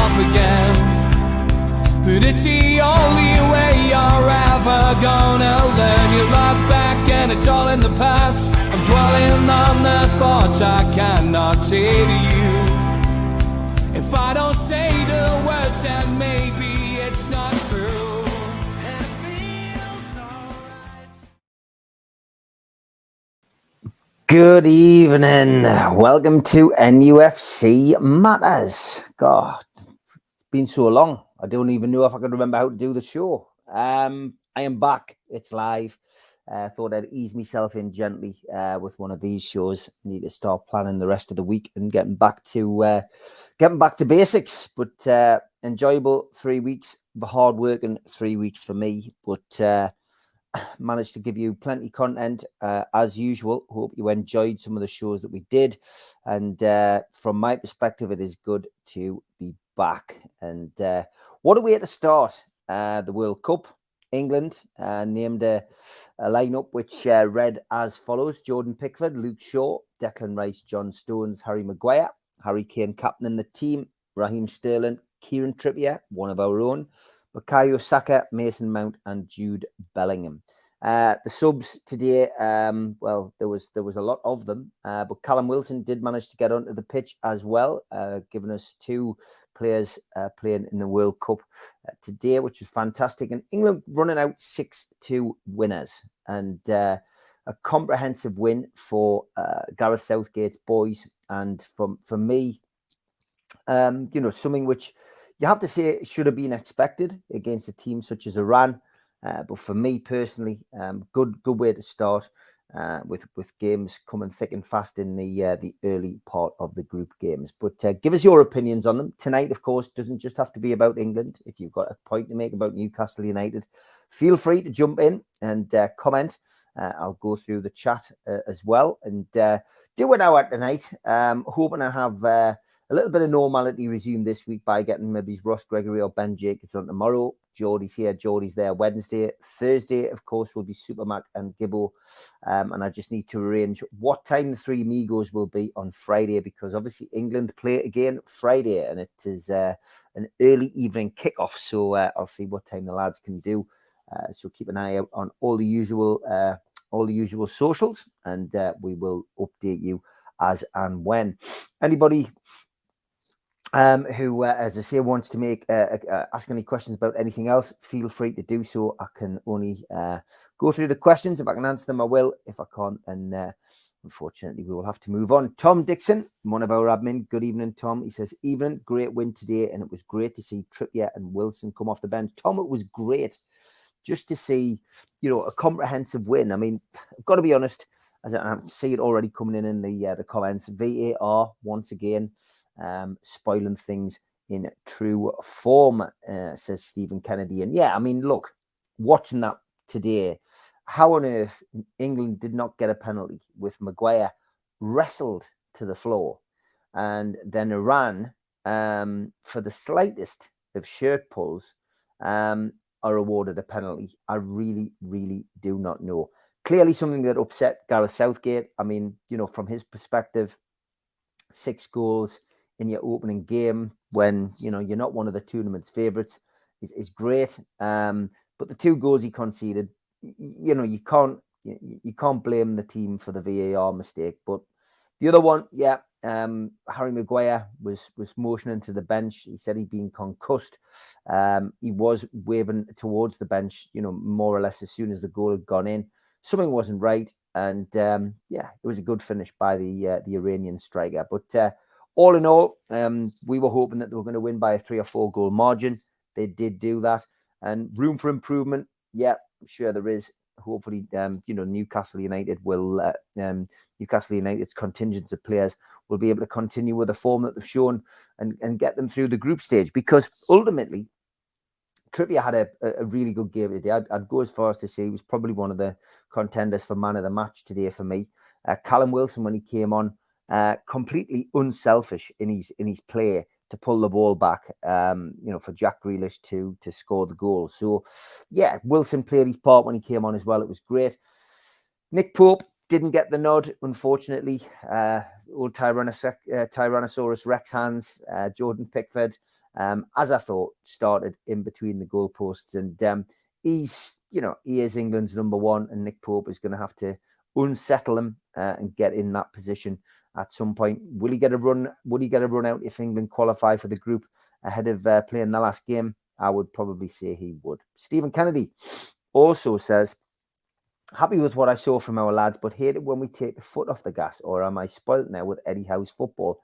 yourself again. But it's the only way you're ever gonna learn. You look back and it's all in the past. I'm dwelling on the thoughts I cannot say to you. If I don't say the words, then maybe it's not true. And it feels alright. Good evening. Welcome to NUFC Matters. God, it's been so long. I don't even know if I can remember how to do the show. I am back. It's live. Thought I'd ease myself in gently with one of these shows. Need to start planning the rest of the week and getting back to basics. But enjoyable 3 weeks. The hard working 3 weeks for me. But managed to give you plenty of content as usual. Hope you enjoyed some of the shows that we did. And from my perspective, it is good to be back. And what a way to start the World Cup. England named a lineup which read as follows: Jordan Pickford, Luke Shaw, Declan Rice, John Stones, Harry Maguire, Harry Kane captaining the team, Raheem Sterling, Kieran Trippier, one of our own, Bukayo Saka, Mason Mount, and Jude Bellingham. The subs today, well, there was a lot of them, but Callum Wilson did manage to get onto the pitch as well, giving us two players playing in the World Cup today, which was fantastic. And England running out 6-2 winners, and a comprehensive win for Gareth Southgate's boys, and for me, something which you have to say should have been expected against a team such as Iran. But for me personally, good way to start with games coming thick and fast in the early part of the group games. But give us your opinions on them. Tonight, of course, doesn't just have to be about England. If you've got a point to make about Newcastle United, feel free to jump in and comment. I'll go through the chat as well and do an hour tonight. Hoping I have a little bit of normality resumed this week by getting maybe Ross Gregory or Ben Jacobs on tomorrow. Geordie's here, Geordie's there Wednesday. Thursday, of course, will be Supermac and Gibbo. And I just need to arrange what time the three amigos will be on Friday, because obviously England play again Friday and it is an early evening kickoff. So I'll see what time the lads can do. So keep an eye out on all the usual socials, and we will update you as and when. Anybody who, as I say, wants to make ask any questions about anything else, feel free to do so. I can only go through the questions. If I can answer them, I will. If I can't, then unfortunately we will have to move on. Tom Dixon, one of our admin. Good evening, Tom. He says, "Evening, great win today, and it was great to see Trippier and Wilson come off the bench." Tom, it was great just to see, a comprehensive win. I mean, I've got to be honest, as I see it already coming in the comments. VAR once again. Spoiling things in true form, says Stephen Kennedy. And yeah, I mean, look, watching that today, how on earth England did not get a penalty with Maguire wrestled to the floor, and then Iran, for the slightest of shirt pulls, are awarded a penalty. I really, really do not know. Clearly something that upset Gareth Southgate. I mean, from his perspective, 6 goals in your opening game when you're not one of the tournament's favourites is great. But the 2 goals he conceded, you can't blame the team for the VAR mistake. But the other one, yeah, Harry Maguire was motioning to the bench. He said he'd been concussed. He was waving towards the bench, more or less as soon as the goal had gone in. Something wasn't right, and yeah, it was a good finish by the Iranian striker. But all in all, we were hoping that they were going to win by a 3 or 4 goal margin. They did do that, and room for improvement. Yeah, I'm sure there is. Hopefully, Newcastle United will, Newcastle United's contingents of players will be able to continue with the form that they've shown and get them through the group stage. Because ultimately, Trippier had a really good game today. I'd go as far as to say he was probably one of the contenders for man of the match today for me. Callum Wilson, when he came on, completely unselfish in his play to pull the ball back, for Jack Grealish to score the goal. So, yeah, Wilson played his part when he came on as well. It was great. Nick Pope didn't get the nod, unfortunately. old Tyrannosaurus Rex hands, Jordan Pickford, as I thought, started in between the goalposts. And he is England's number one, and Nick Pope is going to have to unsettle him and get in that position at some point. Will he get a run? Would he get a run out if England qualify for the group ahead of playing the last game? I would probably say he would. Stephen Kennedy also says, happy with what I saw from our lads, but hate it when we take the foot off the gas. Or am I spoilt now with Eddie Howe's football?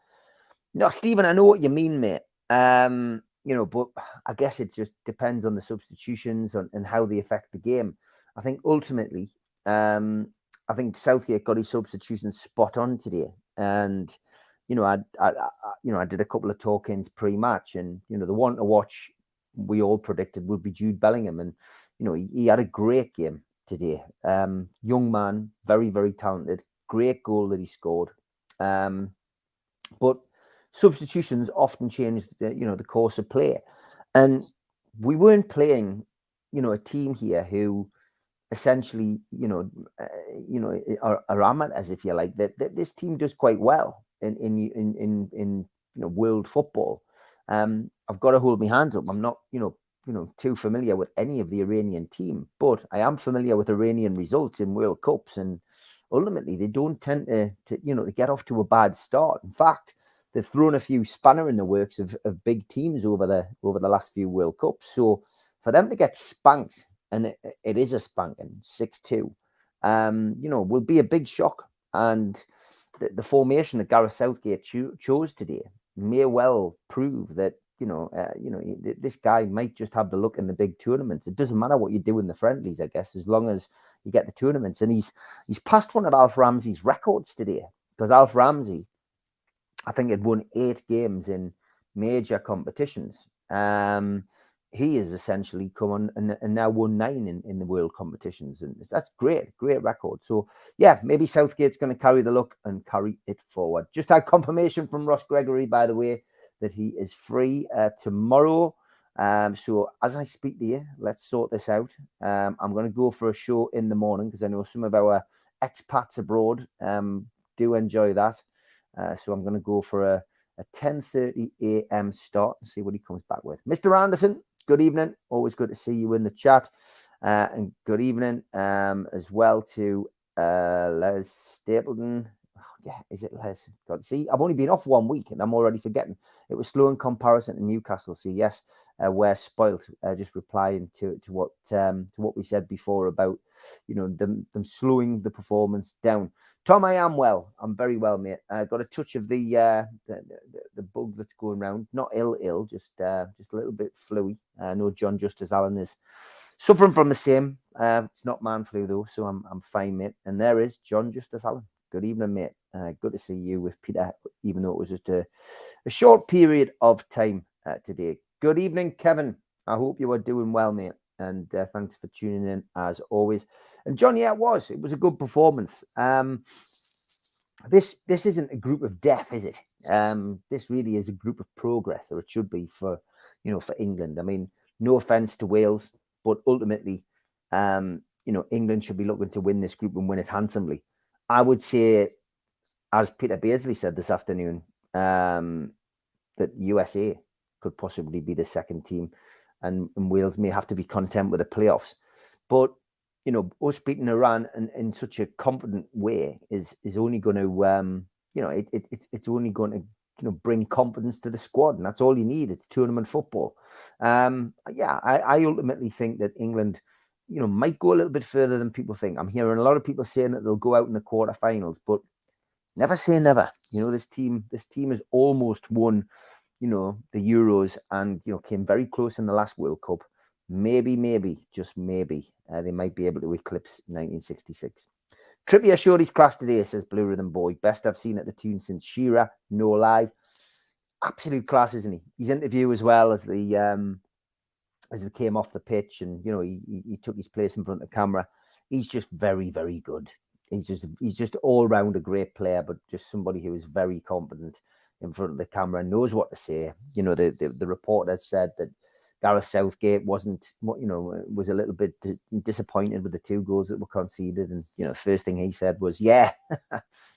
No, Stephen, I know what you mean, mate. But I guess it just depends on the substitutions and how they affect the game. I think ultimately, I think Southgate got his substitutions spot on today, and I did a couple of talk-ins pre-match, and the one to watch we all predicted would be Jude Bellingham, and he had a great game today. Young man, very, very talented, great goal that he scored. But substitutions often change the course of play, and we weren't playing a team here who essentially are amateurs, if you like. That this team does quite well in world football. I've got to hold my hands up. I'm not too familiar with any of the Iranian team, but I am familiar with Iranian results in World Cups, and ultimately they don't tend to get off to a bad start. In fact, they've thrown a few spanner in the works of big teams over the last few World Cups. So for them to get spanked, and it is a spanking, 6-2, will be a big shock. And the formation that Gareth Southgate chose today may well prove that this guy might just have the look in the big tournaments. It doesn't matter what you do in the friendlies, I guess, as long as you get the tournaments. And he's passed one of Alf Ramsey's records today, because Alf Ramsey, I think, had won 8 games in major competitions. He has essentially come on and now won 9 in the world competitions, and that's great record. So yeah, maybe Southgate's going to carry the luck and carry it forward. Just had confirmation from Ross Gregory, by the way, that he is free tomorrow. So as I speak to you, let's sort this out. I'm going to go for a show in the morning, because I know some of our expats abroad do enjoy that. So I'm going to go for a 10:30 a.m. start and see what he comes back with. Mr. Anderson, good evening. Always good to see you in the chat. And good evening as well to Les Stapleton. Oh, yeah, is it Les? God, see, I've only been off 1 week and I'm already forgetting. It was slow in comparison to Newcastle. So yes, we're spoilt. Just replying to what we said before about them slowing the performance down. Tom, I am well. I'm very well, mate. I got a touch of the bug that's going around. Not ill, just a little bit fluey. I know John Justice Allen is suffering from the same. It's not man flu though, so I'm fine, mate. And there is John Justice Allen. Good evening, mate. Good to see you with Peter, even though it was just a short period of time today. Good evening, Kevin. I hope you are doing well, mate. And thanks for tuning in as always. And John, yeah, it was a good performance. This isn't a group of death, is it? This really is a group of progress, or it should be for England. I mean, no offense to Wales, but ultimately, England should be looking to win this group and win it handsomely. I would say, as Peter Beardsley said this afternoon, that USA could possibly be the second team. And Wales may have to be content with the playoffs. But, us beating Iran in such a confident way is only going to, it's only going to, bring confidence to the squad. And that's all you need. It's tournament football. I ultimately think that England, might go a little bit further than people think. I'm hearing a lot of people saying that they'll go out in the quarterfinals, but never say never. This team has almost won the Euros and, came very close in the last World Cup. Maybe, just maybe, they might be able to eclipse 1966. Trippier showed his class today, says Blue Rhythm Boy. Best I've seen at the tune since Shearer, no lie. Absolute class, isn't he? His interview as well as they came off the pitch and, he took his place in front of the camera. He's just very, very good. He's just all round a great player, but just somebody who is very confident in front of the camera and knows what to say. The reporter said that Gareth Southgate was a little bit disappointed with the 2 goals that were conceded. And, the first thing he said was, yeah,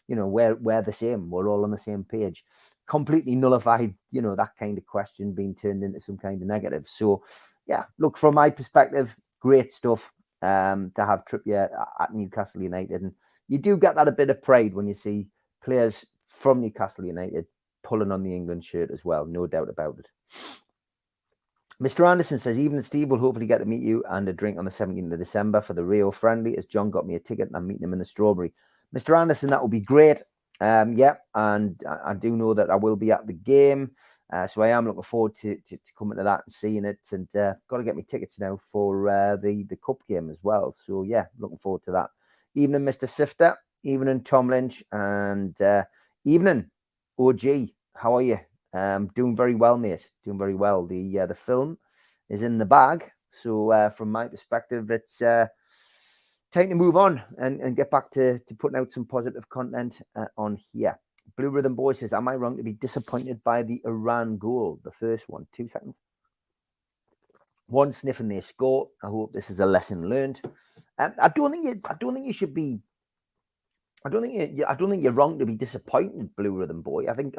we're the same. We're all on the same page. Completely nullified, that kind of question being turned into some kind of negative. So, yeah, look, from my perspective, great stuff to have Trippier at Newcastle United. And you do get that a bit of pride when you see players from Newcastle United pulling on the England shirt as well. No doubt about it. Mr. Anderson says, even Steve will hopefully get to meet you and a drink on the 17th of December for the Rio friendly, as John got me a ticket and I'm meeting him in the Strawberry. Mr. Anderson, that would be great. Yeah, and I do know that I will be at the game. So I am looking forward to coming to that and seeing it. And got to get me tickets now for the Cup game as well. So, yeah, looking forward to that. Evening, Mr. Sifter. Evening, Tom Lynch. And evening, OG. How are you? Doing very well, mate. Doing very well. The film is in the bag. So from my perspective, it's time to move on and get back to putting out some positive content on here. Blue Rhythm Boy says, am I wrong to be disappointed by the Iran goal? The first one, 2 seconds. One sniffing their score. I hope this is a lesson learned. I don't think you should be. I don't think you're wrong to be disappointed, Blue Rhythm Boy. I think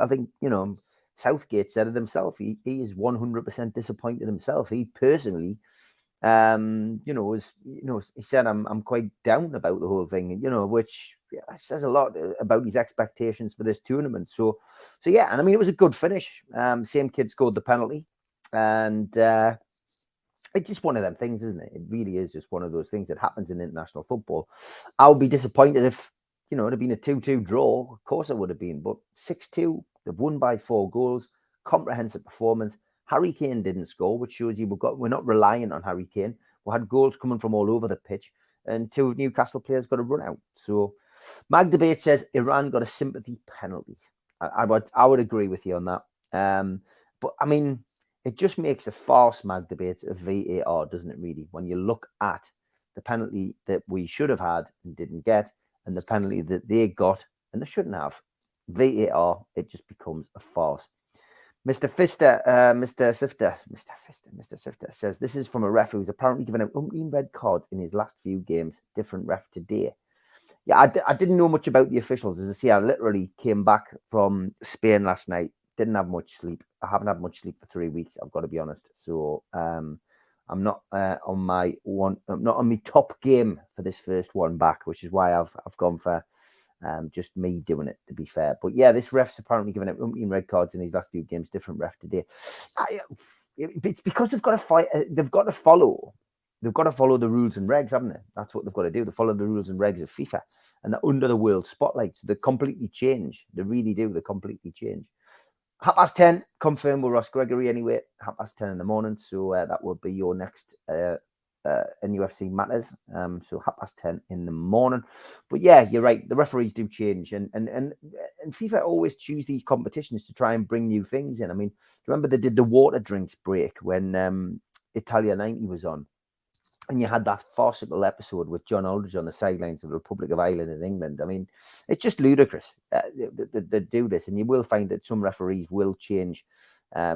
Southgate said it himself. He is 100% disappointed himself. He personally, he said, I'm quite down about the whole thing, which says a lot about his expectations for this tournament. So yeah, and I mean, it was a good finish. Same kid scored the penalty, and it's just one of them things, isn't it? It really is just one of those things that happens in international football. I'll be disappointed if, it had been a 2-2 draw. Of course I would have been, but 6-2, they've won by 4 goals, comprehensive performance. Harry Kane didn't score, which shows you we're not reliant on Harry Kane. We had goals coming from all over the pitch, and 2 of Newcastle players got a run out. So Mag Debate says Iran got a sympathy penalty. I would agree with you on that. But I mean, it just makes a farce, Mag Debate, of VAR, doesn't it, really? When you look at the penalty that we should have had and didn't get, and the penalty that they got and they shouldn't have. VAR, it just becomes a farce. Mr. Sifter says, this is from a ref who's apparently given out umpteen red cards in his last few games. Different ref today. Yeah, I didn't know much about the officials. As I say, I literally came back from Spain last night. Didn't have much sleep. I haven't had much sleep for 3 weeks, I've got to be honest. So I'm not on my top game for this first one back, which is why I've gone for just me doing it, to be fair. But yeah, this ref's apparently given out umpteen red cards in these last few games. Different ref today. It's because they've got to fight. They've got to follow the rules and regs, haven't they? That's what they've got to do. They follow the rules and regs of FIFA, and they're under the world spotlight. So they completely change. They really do. They completely change. 10:30, confirmed with Ross Gregory anyway. 10:30 in the morning. So that will be your next NUFC Matters. So 10:30 in the morning. But yeah, you're right. The referees do change, and FIFA always choose these competitions to try and bring new things in. I mean, remember they did the water drinks break when Italia 90 was on, and you had that farcical episode with John Aldridge on the sidelines of the Republic of Ireland in England. I mean, it's just ludicrous that do this, and you will find that some referees will change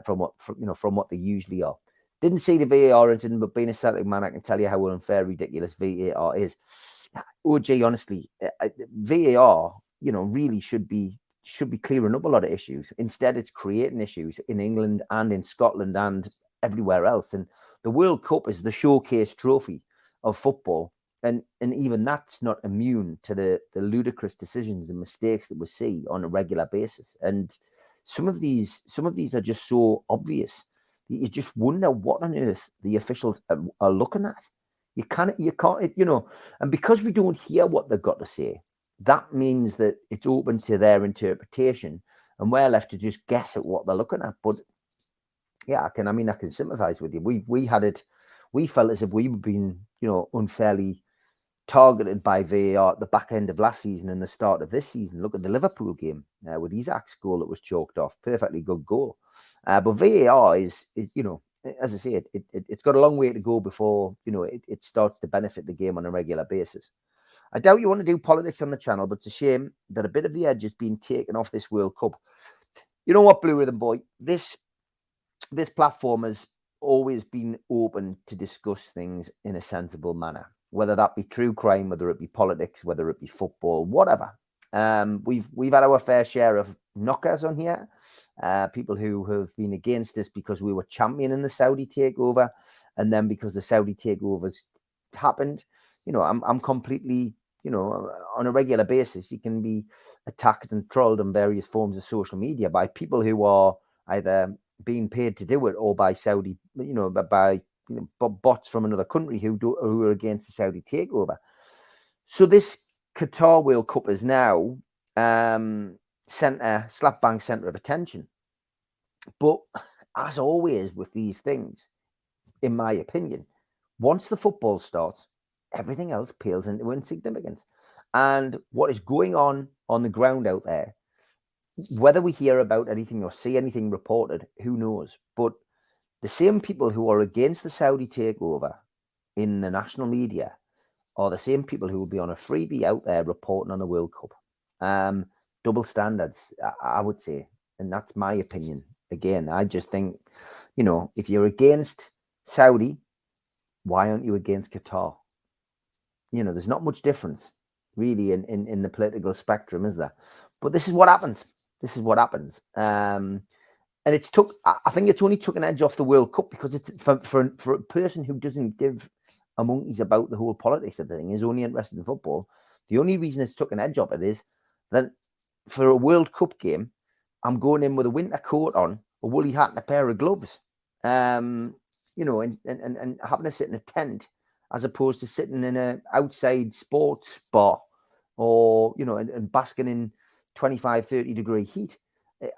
from what they usually are. Didn't see the VAR incident, but being a Celtic man, I can tell you how unfair, ridiculous VAR is. OJ, honestly, VAR, really should be clearing up a lot of issues. Instead, it's creating issues in England and in Scotland and everywhere else. And the World Cup is the showcase trophy of football, and even that's not immune to the ludicrous decisions and mistakes that we see on a regular basis. And some of these are just so obvious. You just wonder what on earth the officials are looking at. You can't, and because we don't hear what they've got to say, that means that it's open to their interpretation, and we're left to just guess at what they're looking at. But yeah, I can sympathize with you. We felt as if we were being, unfairly targeted by VAR at the back end of last season and the start of this season. Look at the Liverpool game with Isaac's goal that was chalked off. Perfectly good goal. But VAR is as I say, it's got a long way to go before, it starts to benefit the game on a regular basis. I doubt you want to do politics on the channel, but it's a shame that a bit of the edge has been taken off this World Cup. You know what, Blue Rhythm Boy? This platform has always been open to discuss things in a sensible manner, whether that be true crime, whether it be politics, whether it be football, whatever. We've had our fair share of knockers on here, people who have been against us because we were championing the Saudi takeover, and then because the Saudi takeovers happened, I'm completely, on a regular basis, you can be attacked and trolled on various forms of social media by people who are either being paid to do it or by Saudi, by bots from another country who are against the Saudi takeover. So this Qatar World Cup is now slap bang center of attention. But as always with these things, in my opinion, once the football starts, everything else pales into insignificance. And what is going on the ground out there, whether we hear about anything or see anything reported, who knows? But the same people who are against the Saudi takeover in the national media are the same people who will be on a freebie out there reporting on the World Cup. Double standards, I would say. And that's my opinion. Again, I just think, if you're against Saudi, why aren't you against Qatar? There's not much difference really in the political spectrum, is there? But this is what happens. This is what happens. And I think it's only took an edge off the World Cup because it's for a person who doesn't give a monkeys about the whole politics of the thing, is only interested in football. The only reason it's took an edge off it is that for a World Cup game, I'm going in with a winter coat on, a woolly hat and a pair of gloves, and having to sit in a tent as opposed to sitting in an outside sports bar or, and basking in 25, 30 degree heat.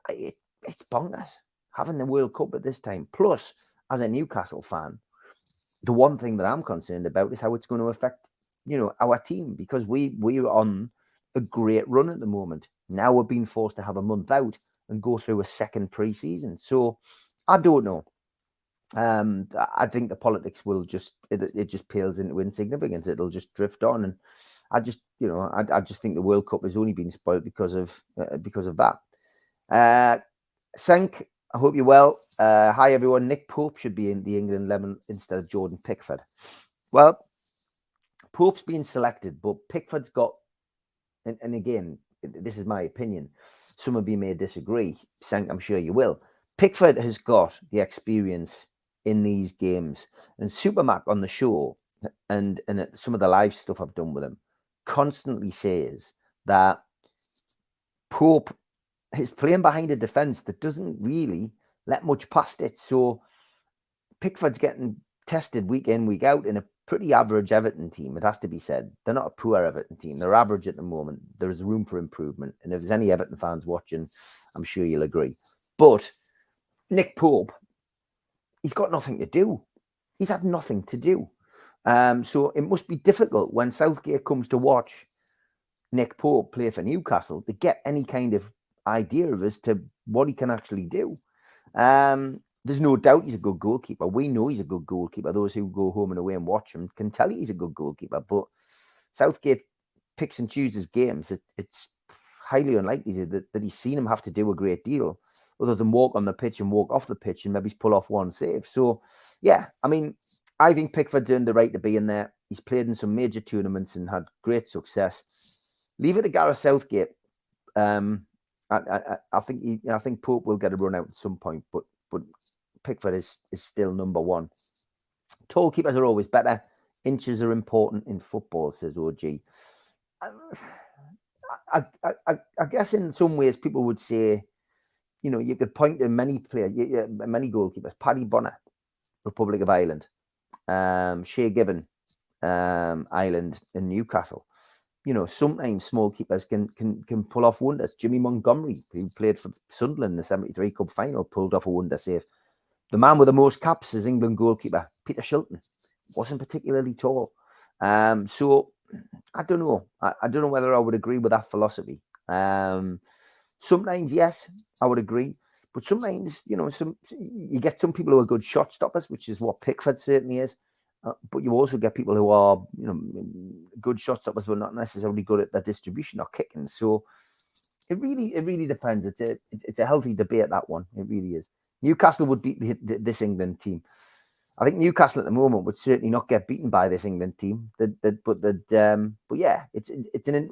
It's bonkers having the World Cup at this time. Plus, as a Newcastle fan, the one thing that I'm concerned about is how it's going to affect, our team, because we're on a great run at the moment. Now we're being forced to have a month out and go through a second pre-season. So I don't know. I think the politics will just pales into insignificance. It'll just drift on, and I just think the World Cup has only been spoiled because of that. Sank, I hope you're well. Hi everyone. Nick Pope should be in the England 11 instead of Jordan Pickford. Well, Pope's been selected, but Pickford's got, and again, this is my opinion. Some of you may disagree. Sank, I'm sure you will. Pickford has got the experience in these games, and Supermac on the show and some of the live stuff I've done with him constantly says that Pope is playing behind a defence that doesn't really let much past it. So Pickford's getting tested week in, week out in a pretty average Everton team. It has to be said. They're not a poor Everton team. They're average at the moment. There's room for improvement. And if there's any Everton fans watching, I'm sure you'll agree. But Nick Pope, he's got nothing to do. He's had nothing to do. So it must be difficult when Southgate comes to watch Nick Pope play for Newcastle to get any kind of idea as to what he can actually do. There's no doubt he's a good goalkeeper. We know he's a good goalkeeper. Those who go home and away and watch him can tell you he's a good goalkeeper. But Southgate picks and chooses games. It's highly unlikely that he's seen him have to do a great deal other than walk on the pitch and walk off the pitch and maybe pull off one save. So, yeah, I mean, I think Pickford's earned the right to be in there. He's played in some major tournaments and had great success. Leave it to Gareth Southgate. I think Pope will get a run out at some point, but Pickford is still number one. Tall keepers are always better. Inches are important in football, says OG. I guess in some ways people would say, you could point to many players, many goalkeepers. Paddy Bonner, Republic of Ireland. Shea Given, Ireland and Newcastle. Sometimes small keepers can pull off wonders. Jimmy Montgomery, who played for Sunderland in the 73 Cup final, pulled off a wonder save. The man with the most caps is England goalkeeper Peter Shilton. Wasn't particularly tall. So I don't know. I don't know whether I would agree with that philosophy. Sometimes, yes, I would agree. But sometimes, you get some people who are good shot stoppers, which is what Pickford certainly is. But you also get people who are, good shot stoppers, but not necessarily good at their distribution or kicking. So it really depends. It's a healthy debate, that one. It really is. Newcastle would beat this England team. I think Newcastle at the moment would certainly not get beaten by this England team. But yeah, it's an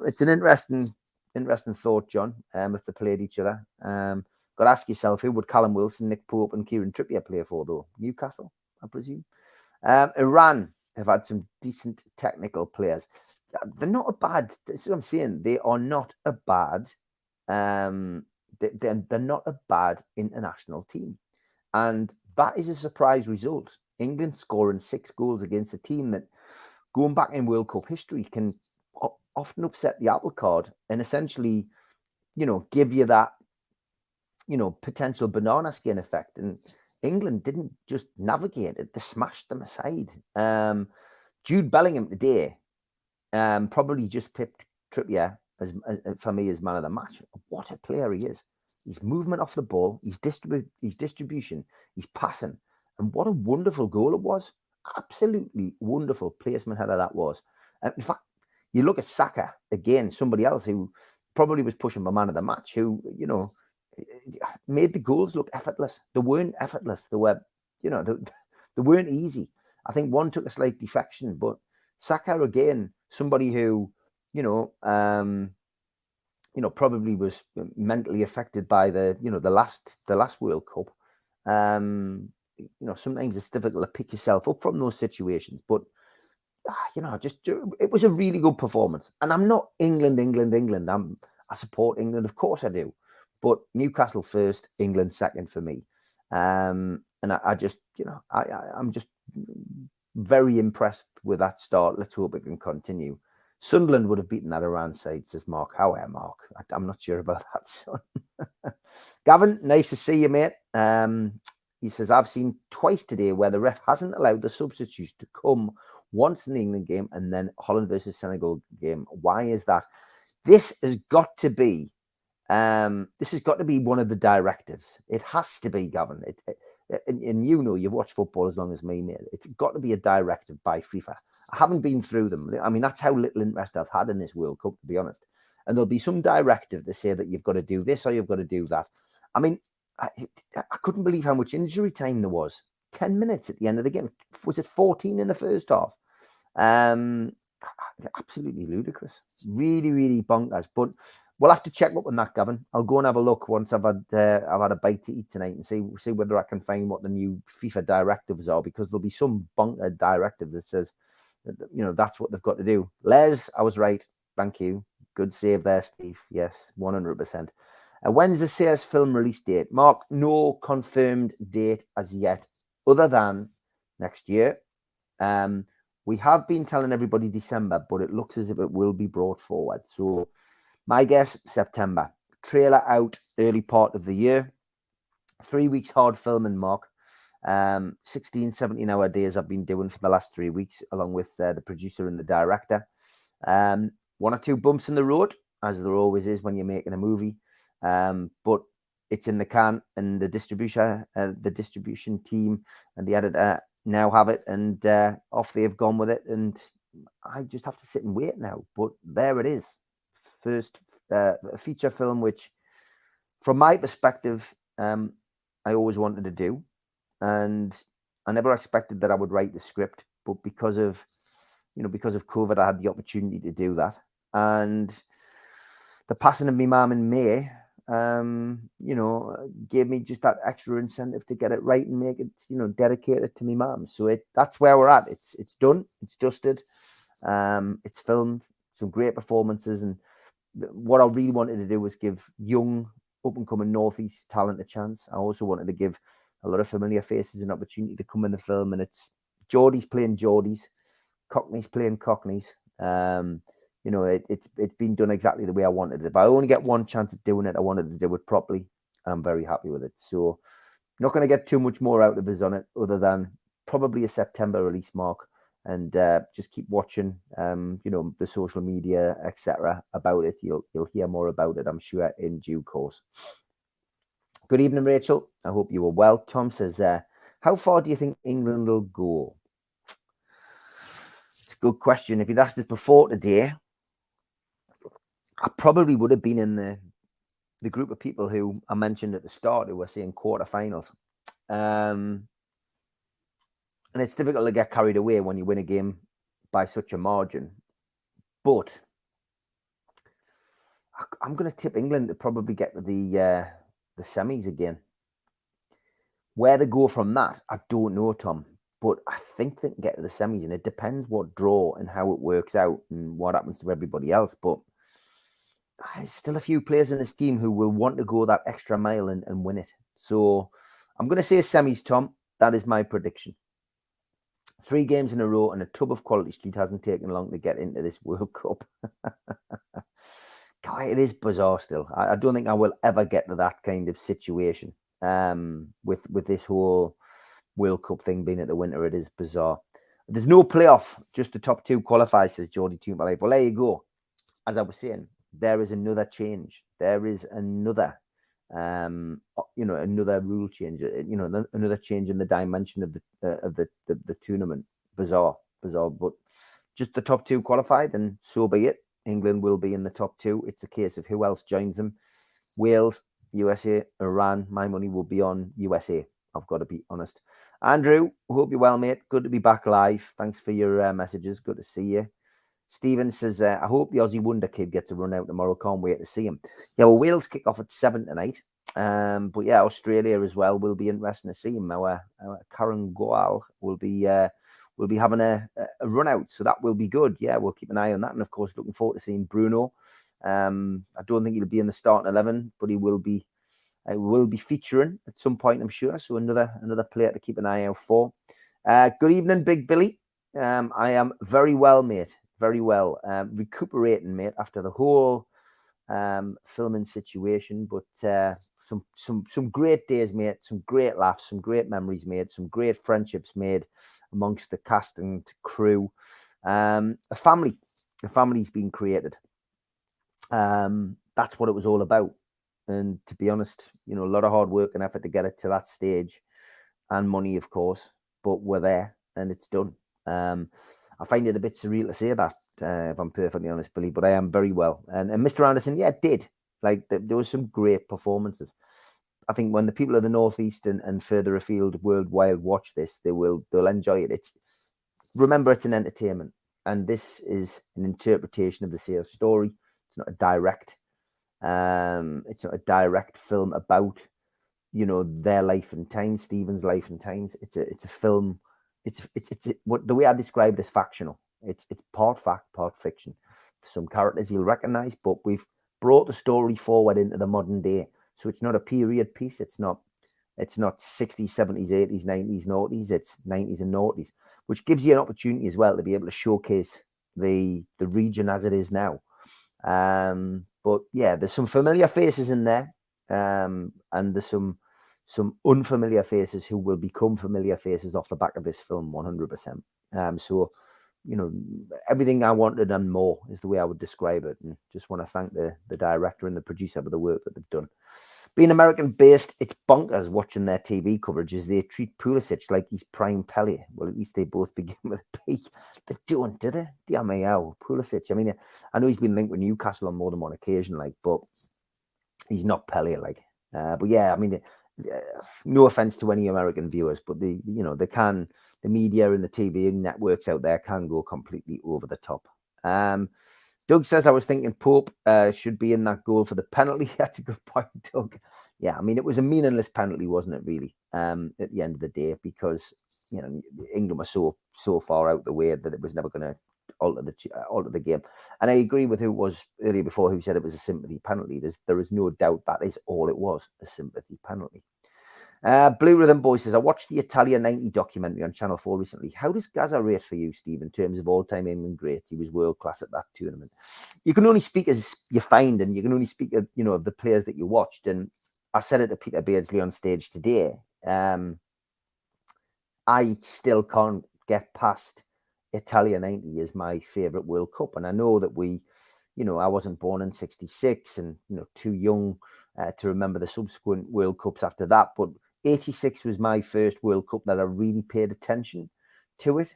interesting thought, John. If they played each other, got to ask yourself, who would Callum Wilson, Nick Pope, and Kieran Trippier play for though? Newcastle, I presume. Iran have had some decent technical players. They're not a bad. This is what I'm saying. They are not a bad. They're not a bad international team, and that is a surprise result. England scoring 6 goals against a team that, going back in World Cup history, can often upset the apple cart and essentially, give you that, potential banana skin effect. And England didn't just navigate it; they smashed them aside. Jude Bellingham today probably just pipped Trippier as for me as man of the match. What a player he is! His movement off the ball, his distribution, his passing, and what a wonderful goal it was! Absolutely wonderful placement header that was. In fact, you look at Saka again, somebody else who probably was pushing for man of the match, who made the goals look effortless. They weren't effortless. They were, they weren't easy. I think one took a slight defection, but Saka again, somebody who, probably was mentally affected by the last World Cup. Sometimes it's difficult to pick yourself up from those situations, but it was a really good performance. And I'm not England. I support England, of course I do, but Newcastle first, England second for me. And I'm just very impressed with that start. Let's hope it can continue. Sunderland would have beaten that Iran side, says Mark. How are Mark? I'm not sure about that, son. Gavin, nice to see you, mate. He says, I've seen twice today where the ref hasn't allowed the substitutes to come once in the England game and then Holland versus Senegal game. Why is that? This has got to be one of the directives. It has to be, Gavin. And you've watched football as long as me, mate. It's got to be a directive by FIFA. I haven't been through them. I mean, that's how little interest I've had in this World Cup, to be honest. And there'll be some directive to say that you've got to do this or you've got to do that. I mean, I couldn't believe how much injury time there was. 10 minutes at the end of the game. Was it 14 in the first half? Absolutely ludicrous. Really, really bonkers. But we'll have to check up on that, Gavin. I'll go and have a look once I've had a bite to eat tonight and see whether I can find what the new FIFA directives are, because there'll be some bunker directive that says, that's what they've got to do. Les, I was right. Thank you. Good save there, Steve. Yes, 100%. When's the CS film release date? Mark, no confirmed date as yet, other than next year. We have been telling everybody December, but it looks as if it will be brought forward. So my guess, September. Trailer out early part of the year. 3 weeks hard filming, Mark. 16, 17-hour days I've been doing for the last 3 weeks, along with the producer and the director. 1 or 2 bumps in the road, as there always is when you're making a movie. But it's in the can, and the distribution team and the editor now have it, and off they've gone with it. And I just have to sit and wait now. But there it is. First feature film, which from my perspective, I always wanted to do. And I never expected that I would write the script, but because of COVID, I had the opportunity to do that. And the passing of my mum in May, gave me just that extra incentive to get it right and make it, dedicated to my mum. So that's where we're at. It's done. It's dusted. It's filmed. Some great performances. And what I really wanted to do was give young, up-and-coming Northeast talent a chance. I also wanted to give a lot of familiar faces an opportunity to come in the film. And it's Geordies playing Geordies, Cockneys playing Cockneys. It's been done exactly the way I wanted it. If I only get one chance at doing it, I wanted to do it properly. I'm very happy with it. So not going to get too much more out of us on it, other than probably a September release, Mark. And just keep watching, the social media, etc. about it. You'll hear more about it, I'm sure, in due course. Good evening, Rachel. I hope you are well. Tom says, how far do you think England will go? It's a good question. If you'd asked it before today, I probably would have been in the group of people who I mentioned at the start who were saying quarterfinals. And it's difficult to get carried away when you win a game by such a margin. But I'm going to tip England to probably get to the semis again. Where they go from that, I don't know, Tom. But I think they can get to the semis, and it depends what draw and how it works out and what happens to everybody else. But there's still a few players in this team who will want to go that extra mile and win it. So I'm going to say semis, Tom. That is my prediction. 3 games in a row and a tub of Quality Street hasn't taken long to get into this World Cup. God, it is bizarre still. I don't think I will ever get to that kind of situation with this whole World Cup thing being at the winter. It is bizarre. There's no playoff, just the top 2 qualify, says Geordie Toombalay. Well, there you go. As I was saying, there is another change. There is another, another rule change. Another change in the dimension of the tournament. Bizarre. But just the top 2 qualified, and so be it. England will be in the top 2. It's a case of who else joins them. Wales, USA, Iran. My money will be on USA. I've got to be honest. Andrew, hope you're well, mate. Good to be back live. Thanks for your messages. Good to see you. Stephen says, I hope the Aussie Wonder Kid gets a run out tomorrow. Can't wait to see him. Yeah, well, Wales kick off at 7 tonight. But yeah, Australia as well will be interesting to see him. Our Karen Goal will be having a run out, so that will be good. Yeah, we'll keep an eye on that, and of course, looking forward to seeing Bruno. I don't think he'll be in the starting 11, but he will be. Will be featuring at some point, I'm sure. So another player to keep an eye out for. Good evening, Big Billy. I am very well, mate. Very well. Recuperating, mate, after the whole filming situation, but some great days, mate. Some great laughs, some great memories made, some great friendships made amongst the cast and crew. A family's been created. That's what it was all about. And to be honest, a lot of hard work and effort to get it to that stage, and money, of course, but we're there and it's done. I find it a bit surreal to say that, if I'm perfectly honest, Billy, but I am very well. And Mr. Anderson, yeah, did. Like, there was some great performances. I think when the people of the Northeast and further afield worldwide watch this, they'll enjoy it. Remember, it's an entertainment, and this is an interpretation of the sales story. It's not a direct film about their life and times, Stephen's life and times. It's a film. It's what the way I describe it is factional. It's part fact, part fiction. Some characters you'll recognize, but we've brought the story forward into the modern day. So it's not a period piece. It's not 60s, 70s, 80s, 90s, noughties. It's 90s and noughties, which gives you an opportunity as well to be able to showcase the region as it is now. But yeah, there's some familiar faces in there, and there's some unfamiliar faces who will become familiar faces off the back of this film, 100%. So, everything I wanted and more is the way I would describe it. And just want to thank the director and the producer for the work that they've done. Being American-based, it's bonkers watching their TV coverage as they treat Pulisic like he's prime Pelé. Well, at least they both begin with a P. They don't, do they? Dear me, how Pulisic. I mean, I know he's been linked with Newcastle on more than one occasion, but he's not Pelé, But yeah, I mean, no offense to any American viewers, but the media and the TV networks out there can go completely over the top. Doug says, I was thinking Pope should be in that goal for the penalty. That's a good point, Doug. Yeah, I mean, it was a meaningless penalty, wasn't it, really, at the end of the day, because, England was so far out the way that it was never going to alter the game. And I agree with who it was earlier before who said it was a sympathy penalty. There is no doubt that is all it was, a sympathy penalty. Blue Rhythm Boy says, I watched the Italia 90 documentary on Channel 4 recently. How does Gaza rate for you, Steve, in terms of all-time England greats? He was world-class at that tournament. You can only speak as you find, and you can only speak of, of the players that you watched. And I said it to Peter Beardsley on stage today. I still can't get past Italia 90 as my favourite World Cup. And I know that I wasn't born in 66 and, too young to remember the subsequent World Cups after that. But 86 was my first World Cup that I really paid attention to it.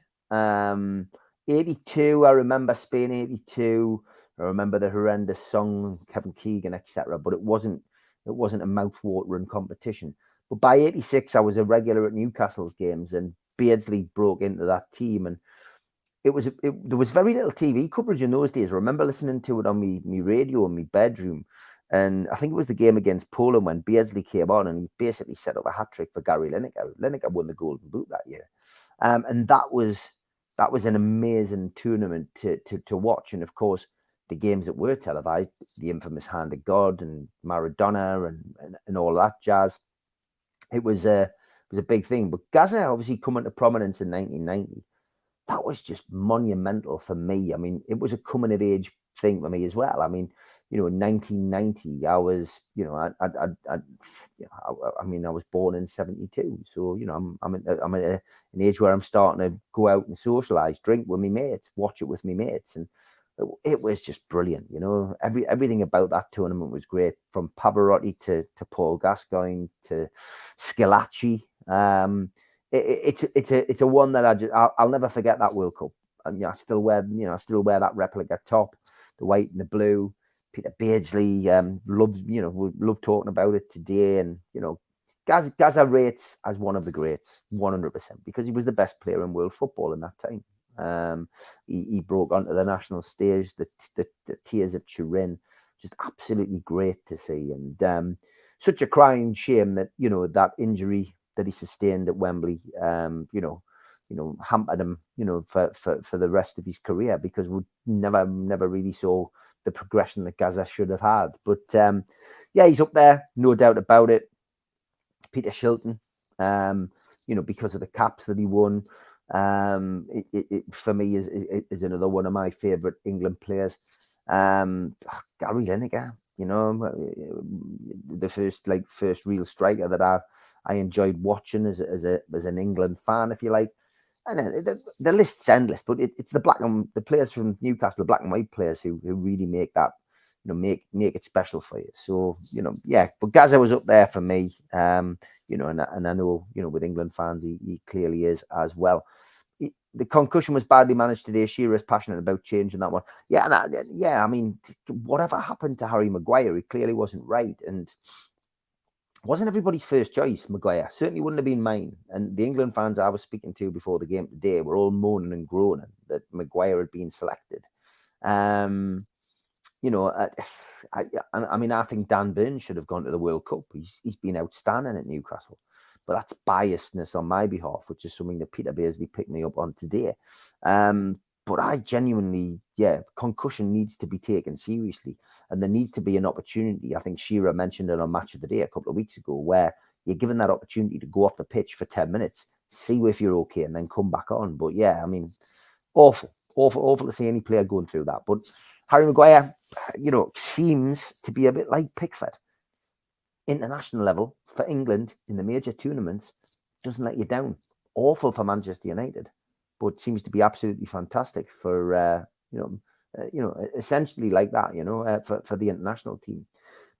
82, I remember Spain 82. I remember the horrendous song, Kevin Keegan, etc. But it wasn't a mouth-watering competition. But by 86, I was a regular at Newcastle's games, and Beardsley broke into that team. And there was very little TV coverage in those days. I remember listening to it on me radio in my bedroom. And I think it was the game against Poland when Beardsley came on and he basically set up a hat-trick for Gary Lineker. Lineker won the Golden Boot that year. And that was an amazing tournament to watch. And of course, the games that were televised, the infamous Hand of God and Maradona and all that jazz, it was a big thing. But Gaza obviously coming to prominence in 1990. That was just monumental for me. I mean, it was a coming of age thing for me as well. I mean, in 1990, I was, I was born in 72. So, I'm at an age where I'm starting to go out and socialize, drink with my mates, watch it with my mates. And it was just brilliant. Everything about that tournament was great, from Pavarotti to Paul Gascoigne to Schillaci. It's a one that I'll never forget, that World Cup. And I still wear that replica top, the white and the blue. Peter Beardsley love talking about it today. And Gaza rates as one of the greats, 100%, because he was the best player in world football in that time. He broke onto the national stage, the tears of Turin, just absolutely great to see. And such a crying shame that that injury that he sustained at Wembley, hampered him, for the rest of his career, because we never really saw the progression that Gaza should have had. But he's up there, no doubt about it. Peter Shilton, because of the caps that he won, it for me is another one of my favourite England players. Gary Lineker, the first real striker that I enjoyed watching as an England fan, if you like. And the list's endless, but it's the players from Newcastle, the black and white players who really make that, make it special for you. So, but Gaza was up there for me, and I know, with England fans, he clearly is as well. The concussion was badly managed today. Shearer is passionate about changing that one. I mean, whatever happened to Harry Maguire, he clearly wasn't right. And wasn't everybody's first choice, Maguire. Certainly wouldn't have been mine. And the England fans I was speaking to before the game today were all moaning and groaning that Maguire had been selected. I think Dan Burns should have gone to the World Cup. He's been outstanding at Newcastle. But that's biasness on my behalf, which is something that Peter Beardsley picked me up on today. But I genuinely, concussion needs to be taken seriously. And there needs to be an opportunity. I think Shearer mentioned it on Match of the Day a couple of weeks ago, where you're given that opportunity to go off the pitch for 10 minutes, see if you're okay, and then come back on. But awful to see any player going through that. But Harry Maguire, seems to be a bit like Pickford. International level for England in the major tournaments, doesn't let you down. Awful for Manchester United, but seems to be absolutely fantastic for essentially like that, for the international team.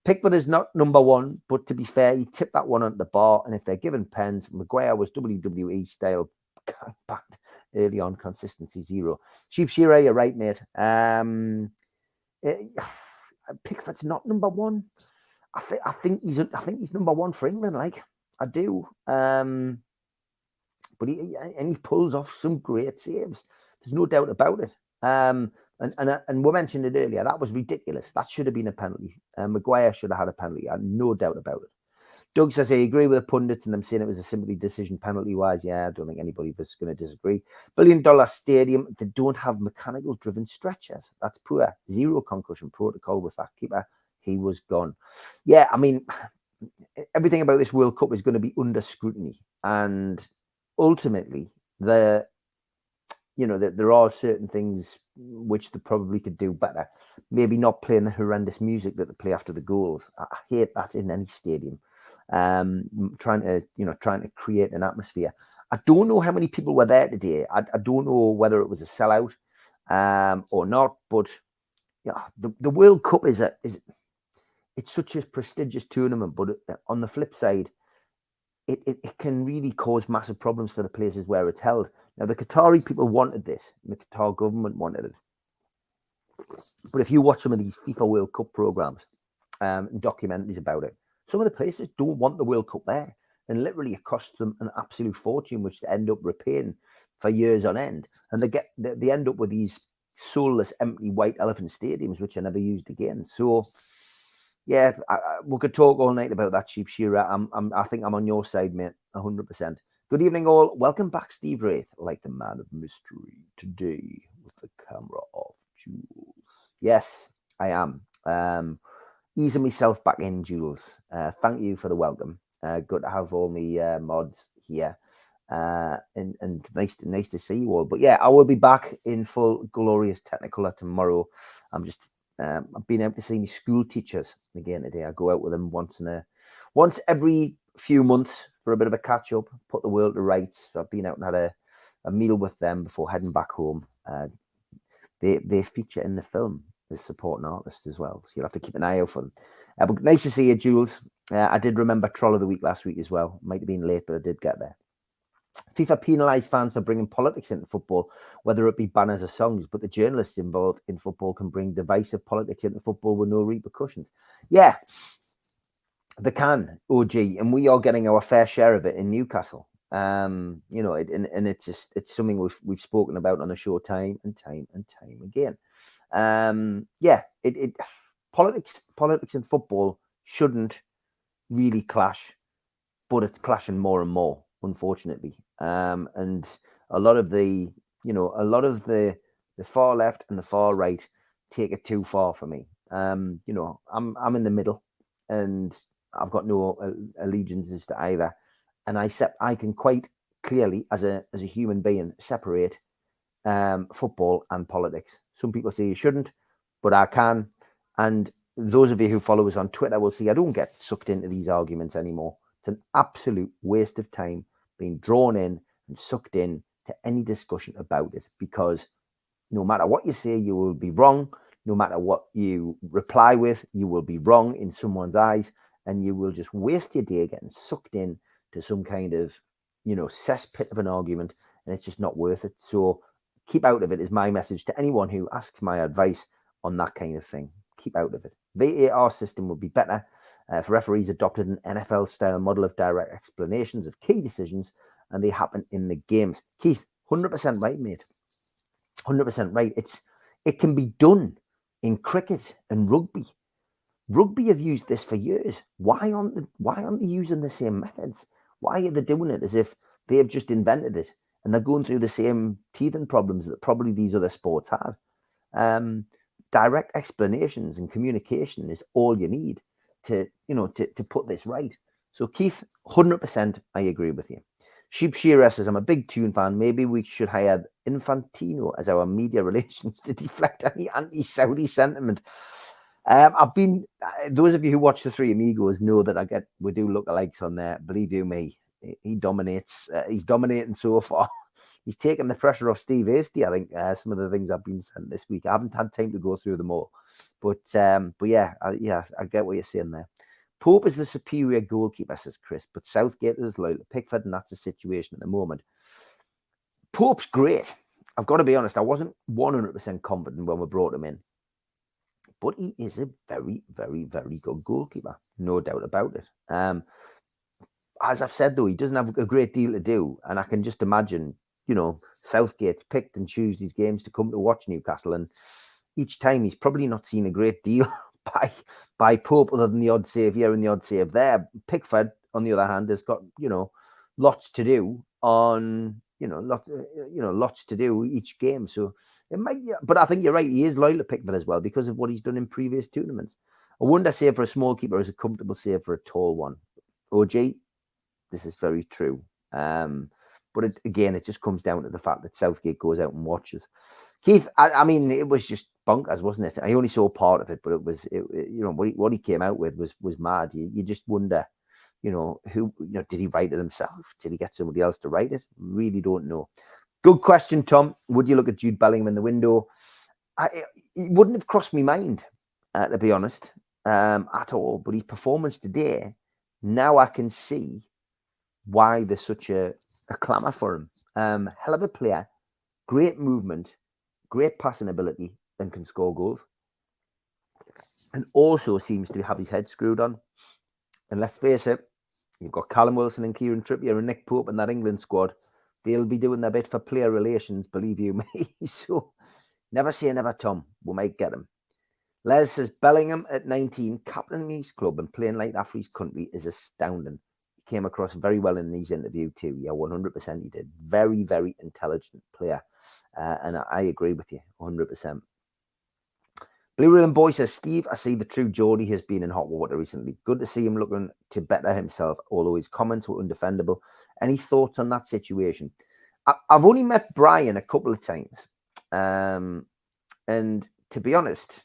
Pickford is not number one, but to be fair, he tipped that one at the bar. And if they're given pens, Maguire was WWE style backed early on, consistency zero. Sheep Shearer, you're right, mate. Pickford's not number one. I think he's number one for England. Like, I do. But he pulls off some great saves. There's no doubt about it. And we mentioned it earlier. That was ridiculous. That should have been a penalty. Maguire should have had a penalty. I have no doubt about it. Doug says, I agree with the pundits and them saying it was a sympathy decision penalty-wise. Yeah, I don't think anybody was going to disagree. $1 billion stadium, they don't have mechanical-driven stretchers. That's poor. Zero concussion protocol with that keeper. He was gone. Yeah, I mean, everything about this World Cup is going to be under scrutiny. And ultimately, there are certain things which they probably could do better. Maybe not playing the horrendous music that they play after the goals. I hate that in any stadium. Trying to create an atmosphere. I don't know how many people were there today. I don't know whether it was a sellout or not. But the World Cup it's such a prestigious tournament. But on the flip side, it can really cause massive problems for the places where it's held. Now, the Qatari people wanted this. The Qatar government wanted it. But if you watch some of these FIFA World Cup programs and documentaries about it, some of the places don't want the World Cup there. and literally it costs them an absolute fortune, which they end up repaying for years on end. And they end up with these soulless, empty white elephant stadiums, which are never used again. So, yeah, we could talk all night about that, Sheep Shearer. I think I'm on your side, mate, 100%. Good evening, all. Welcome back, Steve Wraith, like the man of mystery, today with the camera off, Jules. Yes, I am. Easing myself back in, Jules. Thank you for the welcome. Good to have all my mods here. And nice to see you all. But yeah, I will be back in full glorious Technicolor tomorrow. I've been out to see my school teachers again today. I go out with them once every few months for a bit of a catch up, put the world to rights. So I've been out and had a meal with them before heading back home. They feature in the film as supporting artists as well, so you'll have to keep an eye out for them. But nice to see you, Jules. I did remember Troll of the Week last week as well. Might have been late, but I did get there. FIFA penalised fans for bringing politics into football, whether it be banners or songs, but the journalists involved in football can bring divisive politics into football with no repercussions. Yeah, they can, OG, and we are getting our fair share of it in Newcastle. And it's something we've spoken about on the show time and time again. Politics and football shouldn't really clash, but it's clashing more and more, unfortunately. And a lot of the far left and the far right take it too far for me. I'm in the middle, and I've got no allegiances to either. And I can quite clearly, as a human being, separate football and politics. Some people say you shouldn't, but I can. And those of you who follow us on Twitter will see I don't get sucked into these arguments anymore. It's an absolute waste of time being drawn in and sucked in to any discussion about it, because no matter what you say, you will be wrong. No matter what you reply with, you will be wrong in someone's eyes, and you will just waste your day getting sucked in to some kind of, cesspit of an argument, and it's just not worth it. So keep out of it is my message to anyone who asks my advice on that kind of thing. Keep out of it. VAR system would be better if referees adopted an NFL-style model of direct explanations of key decisions, and they happen in the games. Keith, 100% right, mate. 100% right. It can be done in cricket and rugby. Rugby have used this for years. Why aren't they using the same methods? Why are they doing it as if they have just invented it and they're going through the same teething problems that probably these other sports had? Direct explanations and communication is all you need to put this right. So Keith, 100%, I agree with you. Sheep Shearer says, I'm a big Tune fan. Maybe we should hire Infantino as our media relations to deflect any anti-Saudi sentiment. Those of you who watch the Three Amigos know that we do lookalikes on there. Believe you me, he dominates. He's dominating so far. He's taken the pressure off Steve Hasty. I think some of the things I've been sent this week. I haven't had time to go through them all, but yeah, I get what you're saying there. Pope is the superior goalkeeper, says Chris, but Southgate is loyal to Pickford, and that's the situation at the moment. Pope's great. I've got to be honest. I wasn't 100% confident when we brought him in, but he is a very, very, very good goalkeeper, no doubt about it. As I've said, though, he doesn't have a great deal to do, and I can just imagine, Southgate's picked and choose these games to come to watch Newcastle, and each time he's probably not seen a great deal by Pope, other than the odd save here and the odd save there. Pickford, on the other hand, has got lots to do lots to do each game. So it might, but I think you're right. He is loyal to Pickford as well because of what he's done in previous tournaments. A wonder save for a small keeper is a comfortable save for a tall one. OG, this is very true. But it just comes down to the fact that Southgate goes out and watches. Keith, I mean, it was just bonkers, wasn't it? I only saw part of it, but it was, what he came out with was mad. You just wonder, who, did he write it himself? Did he get somebody else to write it? Really don't know. Good question, Tom. Would you look at Jude Bellingham in the window? It wouldn't have crossed my mind, to be honest, at all. But his performance today, now I can see why there's such a clamour for him. Hell of a player, great movement, great passing ability, and can score goals. And also seems to have his head screwed on. And let's face it, You've got Callum Wilson and Kieran Trippier and Nick Pope in that England squad. They'll be doing their bit for player relations, believe you me. So never say never, Tom. We might get him. Les says Bellingham at 19, captaining his club and playing like that for his country is astounding. He came across very well in his interview too. Yeah, 100% he did. Very, very intelligent player. And I agree with you, 100%. Blue Ribbon Boy says, Steve, I see the true Geordie has been in hot water recently. Good to see him looking to better himself, although his comments were undefendable. Any thoughts on that situation? I've only met Brian a couple of times. And to be honest,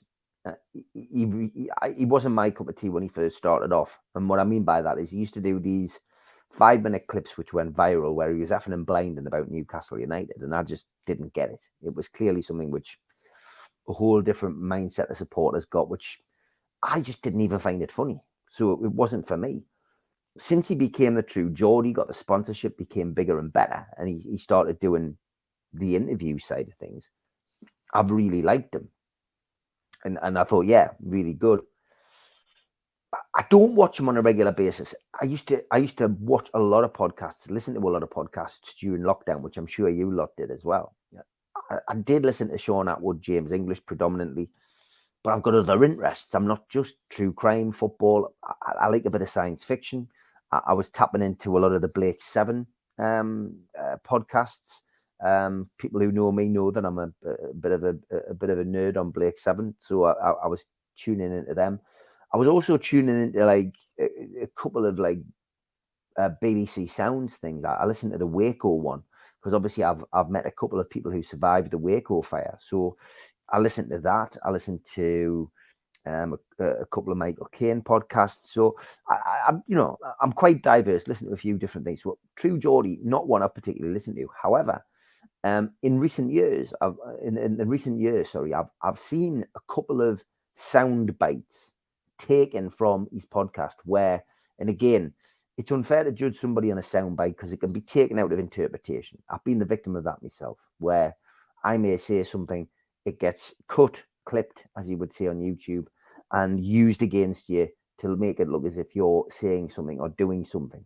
he wasn't my cup of tea when he first started off. And what I mean by that is he used to do these 5-minute clips which went viral where he was effing and blinding about Newcastle United. And I just didn't get it. It was clearly something which a whole different mindset of supporters got, which I just didn't even find it funny. So it wasn't for me. Since he became the true Geordie, got the sponsorship, became bigger and better, and he started doing the interview side of things, I've really liked him. And I thought, yeah, really good. I don't watch him on a regular basis. I used to watch a lot of podcasts, listen to a lot of podcasts during lockdown, which I'm sure you lot did as well. I did listen to Sean Atwood, James English predominantly, but I've got other interests. I'm not just true crime, football. I like a bit of science fiction. I was tapping into a lot of the Blake 7 podcasts. People who know me know that I'm a bit of a nerd on Blake 7, so I was tuning into them. I was also tuning into like a couple of like BBC Sounds things. I listened to the Waco one because obviously I've met a couple of people who survived the Waco fire, so I listened to that. I listened to a couple of Michael Caine podcasts. So I'm quite diverse. Listen to a few different things. So True Geordie, not one I've particularly listened to. However, in recent years, I've seen a couple of sound bites taken from his podcast where, and again, it's unfair to judge somebody on a sound bite because it can be taken out of interpretation. I've been the victim of that myself, where I may say something, it gets cut, clipped, as you would say on YouTube, and used against you to make it look as if you're saying something or doing something,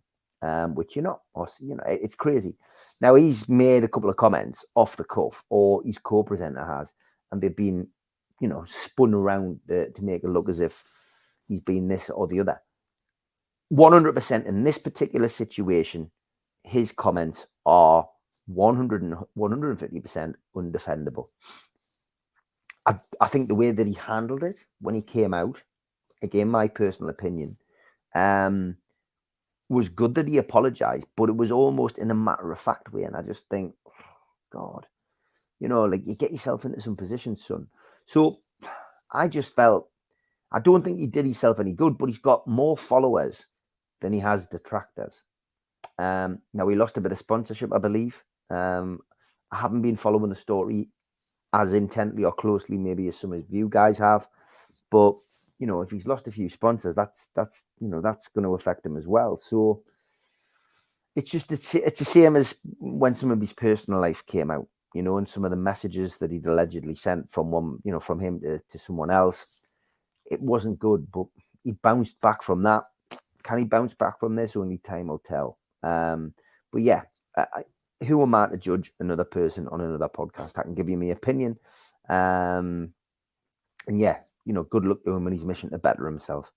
which you're not. Or, it's crazy. Now, he's made a couple of comments off the cuff, or his co-presenter has, and they've been, spun around to make it look as if he's been this or the other. 100% in this particular situation, his comments are 150% undefendable. I think the way that he handled it when he came out, again, my personal opinion, was good that he apologized, but it was almost in a matter-of-fact way. And I just think, oh, God, like you get yourself into some positions, son. So I just felt, I don't think he did himself any good, but he's got more followers than he has detractors. Now, he lost a bit of sponsorship, I believe. I haven't been following the story as intently or closely maybe as some of you guys have, but if he's lost a few sponsors, that's going to affect him as well. So it's the same as when some of his personal life came out, and some of the messages that he'd allegedly sent from from him to someone else. It wasn't good, but he bounced back from that. Can he bounce back from this? Only time will tell. But yeah, who am I to judge another person on another podcast? I can give you my opinion. And yeah, good luck to him in his mission to better himself.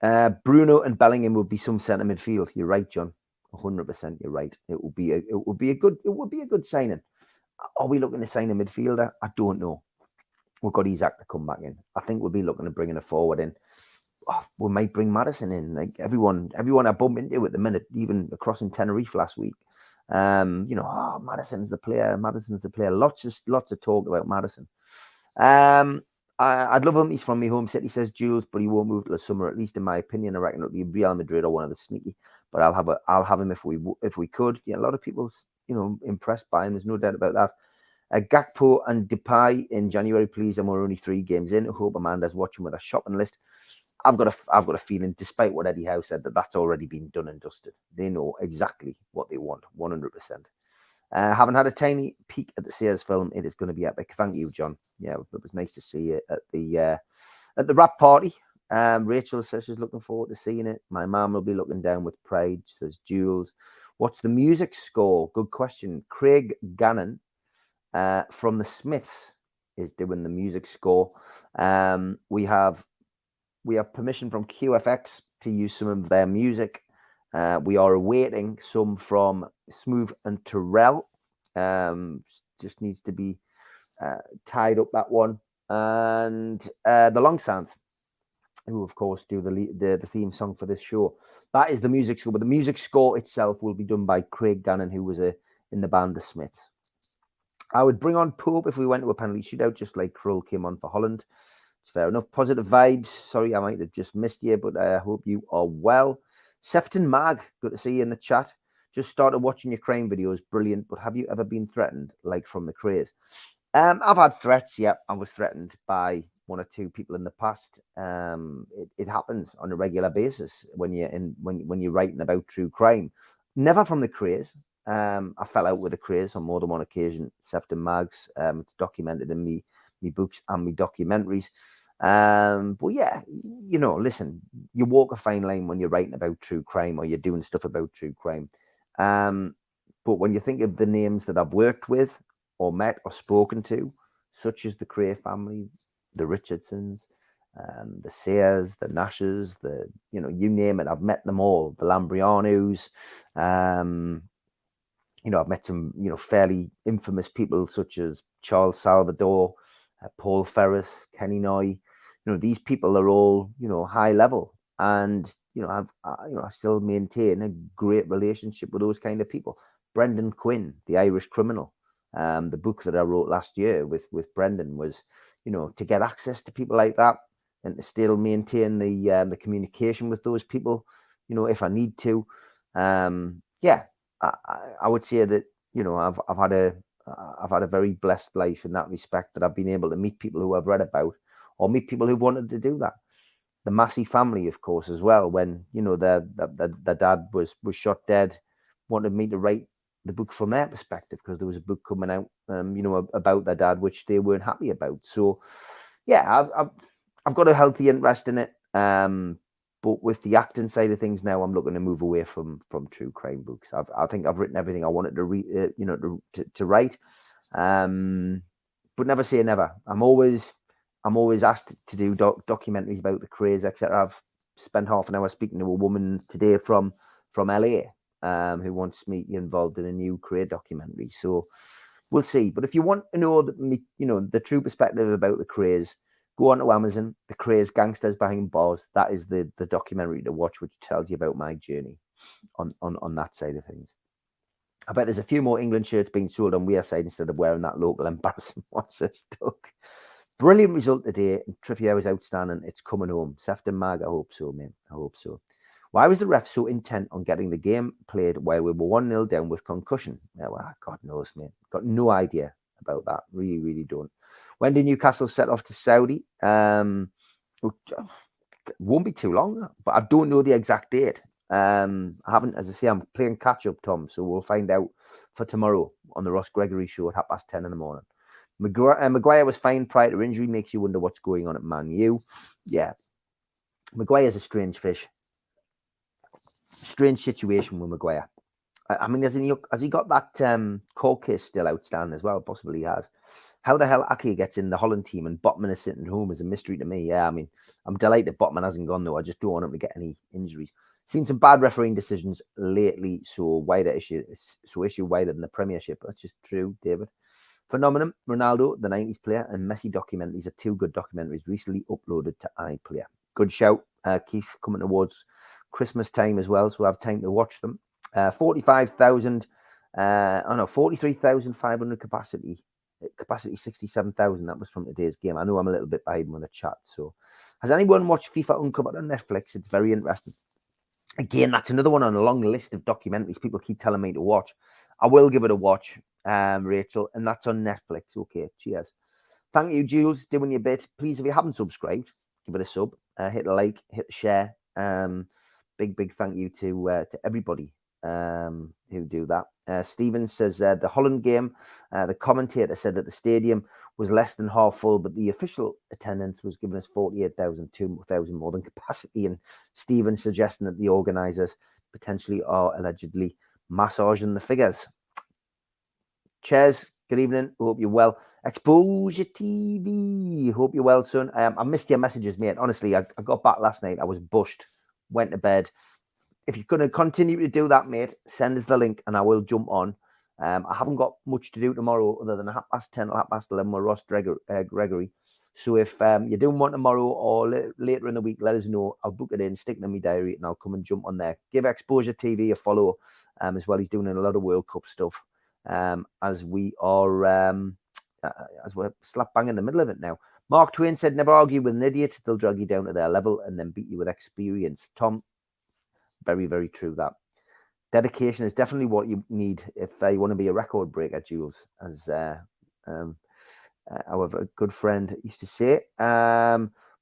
Bruno and Bellingham would be some centre midfield. You're right, John. 100%. You're right. It would be a good signing. Are we looking to sign a midfielder? I don't know. We've got Isaac to come back in. I think we'll be looking to bringing a forward in. We might bring Maddison in. Like everyone I bump into at the minute, even across in Tenerife last week. Maddison's the player. Lots of talk about Maddison. I'd love him. He's from my home city, says Jules, but he won't move till the summer. At least in my opinion, I reckon it'll be Real Madrid or one of the sneaky. But I'll have him if we could. Yeah, a lot of people, impressed by him. There's no doubt about that. Gakpo and Depay in January, please. And we're only 3 games in. I hope Amanda's watching with a shopping list. I've got a feeling, despite what Eddie Howe said, that's already been done and dusted. They know exactly what they want, 100%. Haven't had a tiny peek at the Sears film. It is going to be epic. Thank you, John. Yeah, it was nice to see you at the wrap party. Rachel says she's looking forward to seeing it. My mum will be looking down with pride, says Jules. What's the music score? Good question. Craig Gannon from the Smiths is doing the music score. We have permission from QFX to use some of their music. We are awaiting some from Smooth and Terrell. Just needs to be tied up, that one. And the Long Sound, who of course do the theme song for this show. That is the music score, but the music score itself will be done by Craig Gannon, who was in the band The Smiths. I would bring on Pope if we went to a penalty shootout, just like Krull came on for Holland. It's fair enough. Positive vibes. Sorry, I might have just missed you, but I hope you are well. Sefton Mag, good to see you in the chat. Just started watching your crime videos. Brilliant. But have you ever been threatened, like from the craze? I've had threats. Yeah, I was threatened by one or two people in the past. It happens on a regular basis when you're writing about true crime. Never from the craze. I fell out with the craze on more than one occasion. Sefton Mags. It's documented in me books and me documentaries. But yeah, listen, you walk a fine line when you're writing about true crime or you're doing stuff about true crime. But when you think of the names that I've worked with or met or spoken to, such as the Cray family, the Richardsons, the Sayers, the Nashes, you name it, I've met them all. The Lambrianos, I've met some, fairly infamous people such as Charles Salvador, Paul Ferris, Kenny Noy. These people are all, high level, and I still maintain a great relationship with those kind of people. Brendan Quinn, the Irish criminal, the book that I wrote last year with Brendan was, to get access to people like that and to still maintain the communication with those people, if I need to. I would say that I've had a very blessed life in that respect, that I've been able to meet people who I've read about or meet people who wanted to do that. The Massey family, of course, as well. When their dad was shot dead, wanted me to write the book from their perspective because there was a book coming out, about their dad, which they weren't happy about. So, yeah, I've got a healthy interest in it. But with the acting side of things now, I'm looking to move away from true crime books. I think I've written everything I wanted to read, to write. But never say never. I'm always asked to do documentaries about the craze, etc. I've spent half an hour speaking to a woman today from LA, who wants me involved in a new craze documentary. So we'll see. But if you want to know the true perspective about the craze, go on to Amazon, The Craze Gangsters Behind Bars. That is the documentary to watch, which tells you about my journey on that side of things. I bet there's a few more England shirts being sold on Wearside instead of wearing that local embarrassing one, says Doug. Brilliant result today. Trivia was outstanding. It's coming home. Sefton Mag, I hope so, mate. I hope so. Why was the ref so intent on getting the game played while we were 1-0 down with concussion? Well, God knows, mate. Got no idea about that. Really, really don't. When did Newcastle set off to Saudi? It won't be too long, but I don't know the exact date. I haven't, as I say, I'm playing catch up, Tom. So we'll find out for tomorrow on the Ross Gregory show at 10:30 in the morning. Maguire was fine prior to injury. Makes you wonder what's going on at Man U. Yeah, Maguire's a strange fish. Strange situation with Maguire. I mean, has he got that court case still outstanding as well? Possibly he has. How the hell Ake gets in the Holland team and Botman is sitting home is a mystery to me. Yeah, I mean, I'm delighted Botman hasn't gone though. I just don't want him to get any injuries. Seen some bad refereeing decisions lately, so issue wider than the Premiership. That's just true, David. Phenomenon, Ronaldo, the 90s player, and Messi documentaries are two good documentaries recently uploaded to iPlayer. Good shout, Keith, coming towards Christmas time as well, so I have time to watch them. 43,500 capacity 67,000. That was from today's game. I know I'm a little bit behind with the chat. So, has anyone watched FIFA Uncovered on Netflix? It's very interesting. Again, that's another one on a long list of documentaries people keep telling me to watch. I will give it a watch, Rachel, and that's on Netflix. Okay, cheers. Thank you, Jules, doing your bit. Please, if you haven't subscribed, give it a sub, hit a like, hit a share. Big thank you to everybody who do that. Stephen says the Holland game, the commentator said that the stadium was less than half full, but the official attendance was given us 48,000, 2,000 more than capacity. And Stephen suggesting that the organisers potentially are allegedly massaging the figures. Cheers. Good evening. Hope you're well. Exposure TV. Hope you're well, son. I missed your messages, mate. Honestly, I got back last night. I was bushed. Went to bed. If you're going to continue to do that, mate, send us the link and I will jump on. I haven't got much to do tomorrow other than 10:30 or 11:30 with Ross Gregory. So if you're doing one tomorrow or later in the week, let us know. I'll book it in, stick it in my diary, and I'll come and jump on there. Give Exposure TV a follow as well. He's doing a lot of World Cup stuff as we're slap bang in the middle of it now. Mark Twain said, never argue with an idiot. They'll drag you down to their level and then beat you with experience. Tom, very, very true that. Dedication is definitely what you need if you want to be a record breaker, Jules, as our good friend used to say.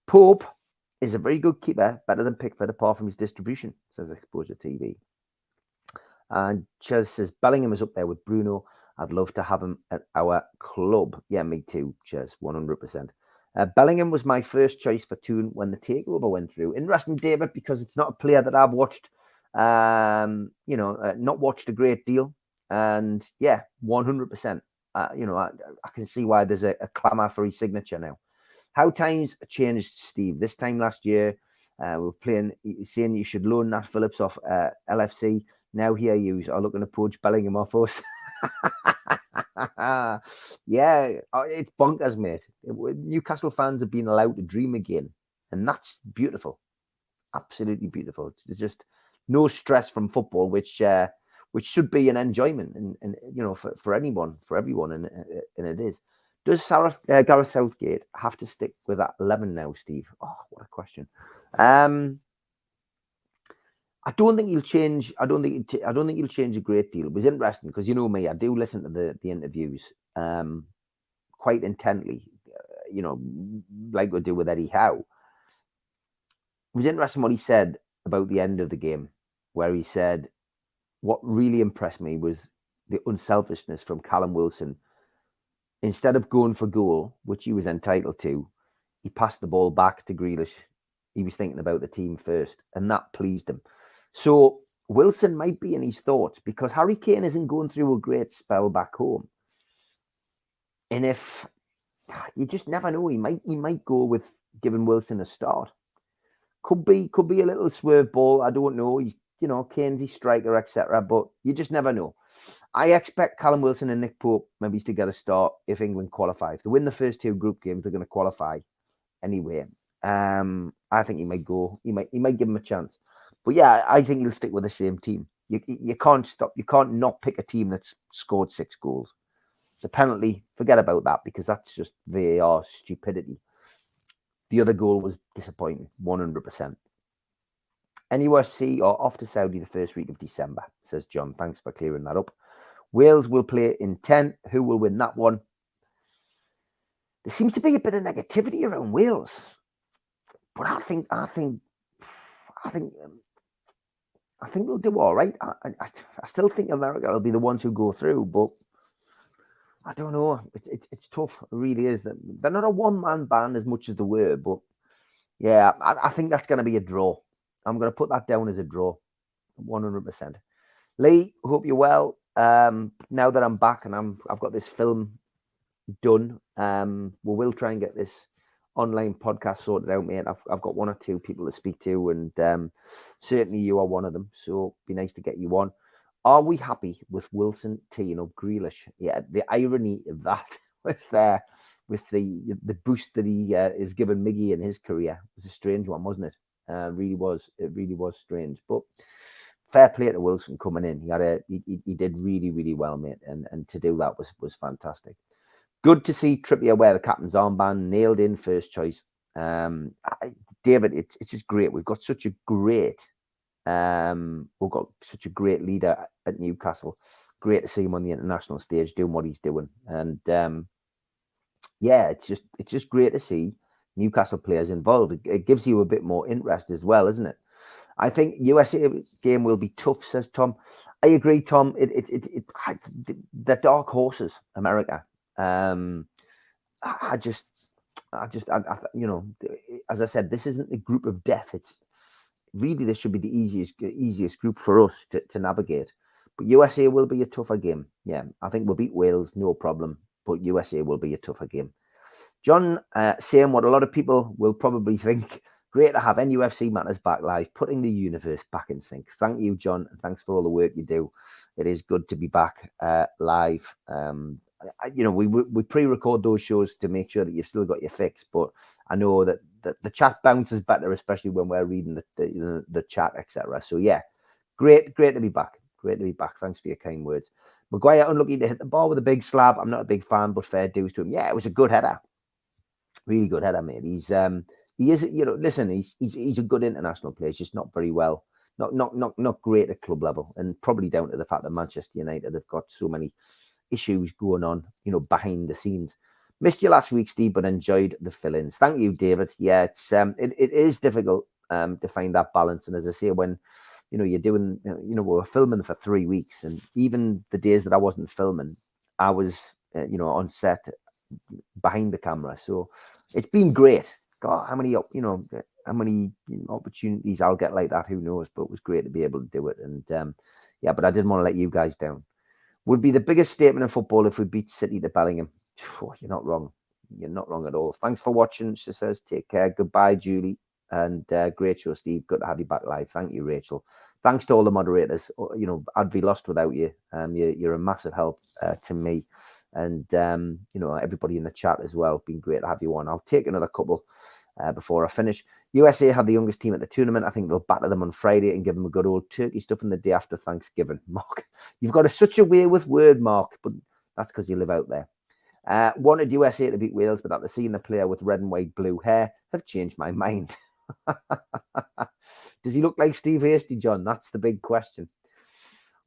Pope is a very good keeper, better than Pickford apart from his distribution, says Exposure TV. And Ches says, Bellingham is up there with Bruno. I'd love to have him at our club. Yeah, me too, Ches, 100%. Bellingham was my first choice for Toon when the takeover went through. Interesting, David, because it's not a player that I've watched, not watched a great deal. And yeah, 100%. I can see why there's a clamour for his signature now. How times changed, Steve. This time last year, we were saying you should loan Nat Phillips off LFC. Now here you are looking to poach Bellingham off us. Yeah, it's bonkers, mate. Newcastle fans have been allowed to dream again, and that's beautiful. Absolutely beautiful. There's just no stress from football, which should be an enjoyment, and for anyone, for everyone, and it is. Does Gareth Southgate have to stick with that 11 now, Steve? Oh, what a question. I don't think he'll change. I don't think he'll change a great deal. It was interesting because you know me, I do listen to the interviews quite intently. Like we do with Eddie Howe. It was interesting what he said about the end of the game, where he said, "What really impressed me was the unselfishness from Callum Wilson. Instead of going for goal, which he was entitled to, he passed the ball back to Grealish. He was thinking about the team first, and that pleased him." So Wilson might be in his thoughts because Harry Kane isn't going through a great spell back home. And if you just never know, he might go with giving Wilson a start. Could be a little swerve ball. I don't know. He's Kane's his striker, etc. But you just never know. I expect Callum Wilson and Nick Pope maybe to get a start if England qualify. If they win the first two group games, they're going to qualify anyway. I think he might go. He might give him a chance. But yeah, I think he'll stick with the same team. You can't stop. You can't not pick a team that's scored 6 goals. The penalty, forget about that because that's just VAR stupidity. The other goal was disappointing, 100%. NUFC or off to Saudi the first week of December, says John. Thanks for clearing that up. Wales will play in 10. Who will win that one? There seems to be a bit of negativity around Wales, but I think they'll do all right. I still think America will be the ones who go through, but I don't know. It's tough. It really is. They're not a one-man band as much as they were, but yeah, I think that's going to be a draw. I'm going to put that down as a draw, 100%. Lee, hope you're well. Now that I'm back and I've got this film done, we will try and get this online podcast sorted out, mate. I've got 1 or 2 people to speak to, and certainly you are one of them. So it'd be nice to get you on. Are we happy with Wilson teeing up Grealish? Yeah, the irony of that with the boost that he is giving Miggy in his career was a strange one, wasn't it? It really was strange. But fair play to Wilson coming in. He did really, really well, mate. And to do that was fantastic. Good to see Trippier wear the captain's armband, nailed in first choice. David, it's just great. We've got such a great leader at Newcastle. Great to see him on the international stage doing what he's doing. And yeah, it's just great to see Newcastle players involved. It gives you a bit more interest as well, isn't it? I think USA game will be tough, says Tom. I agree, Tom. The dark horses, America. You know, as I said, this isn't a group of death. It's really, this should be the easiest group for us to navigate. But USA will be a tougher game. Yeah, I think we'll beat Wales, no problem. But USA will be a tougher game. John saying what a lot of people will probably think. Great to have NUFC Matters back live, putting the universe back in sync. Thank you, John, and thanks for all the work you do. It is good to be back live. You know, we pre-record those shows to make sure that you've still got your fix, but I know that the chat bounces better, especially when we're reading the chat, etc. So yeah, great to be back. Great to be back. Thanks for your kind words. Maguire unlucky to hit the ball with a big slab. I'm not a big fan, but fair dues to him. Yeah, it was a good header. Really good header, mate. He is, you know, listen, he's a good international player. He's just not very well, not great at club level, and probably down to the fact that Manchester United have got so many issues going on, you know, behind the scenes. Missed you last week, Steve, but enjoyed the fill-ins. Thank you, David. Yeah, it is difficult to find that balance, and as I say, when you know you're doing, you know, we were filming for 3 weeks, and even the days that I wasn't filming, I was, you know, on set behind the camera. So it's been great. God, how many opportunities I'll get like that, who knows? But it was great to be able to do it. And yeah, but I didn't want to let you guys down. Would be the biggest statement in football if we beat City to Bellingham. Oh, you're not wrong. You're not wrong at all. Thanks for watching. She says, take care. Goodbye, Julie. And great show, Steve. Good to have you back live. Thank you, Rachel. Thanks to all the moderators. You know, I'd be lost without you. You're a massive help to me. And, you know, everybody in the chat as well. Been great to have you on. I'll take another couple before I finish. USA have the youngest team at the tournament. I think they'll batter them on Friday and give them a good old turkey stuffing the day after Thanksgiving. Mark, you've got such a way with word, Mark, but that's because you live out there. Wanted USA to beat Wales, but after seeing the player with red and white blue hair, have changed my mind. Does he look like Steve Hasty, John? That's the big question.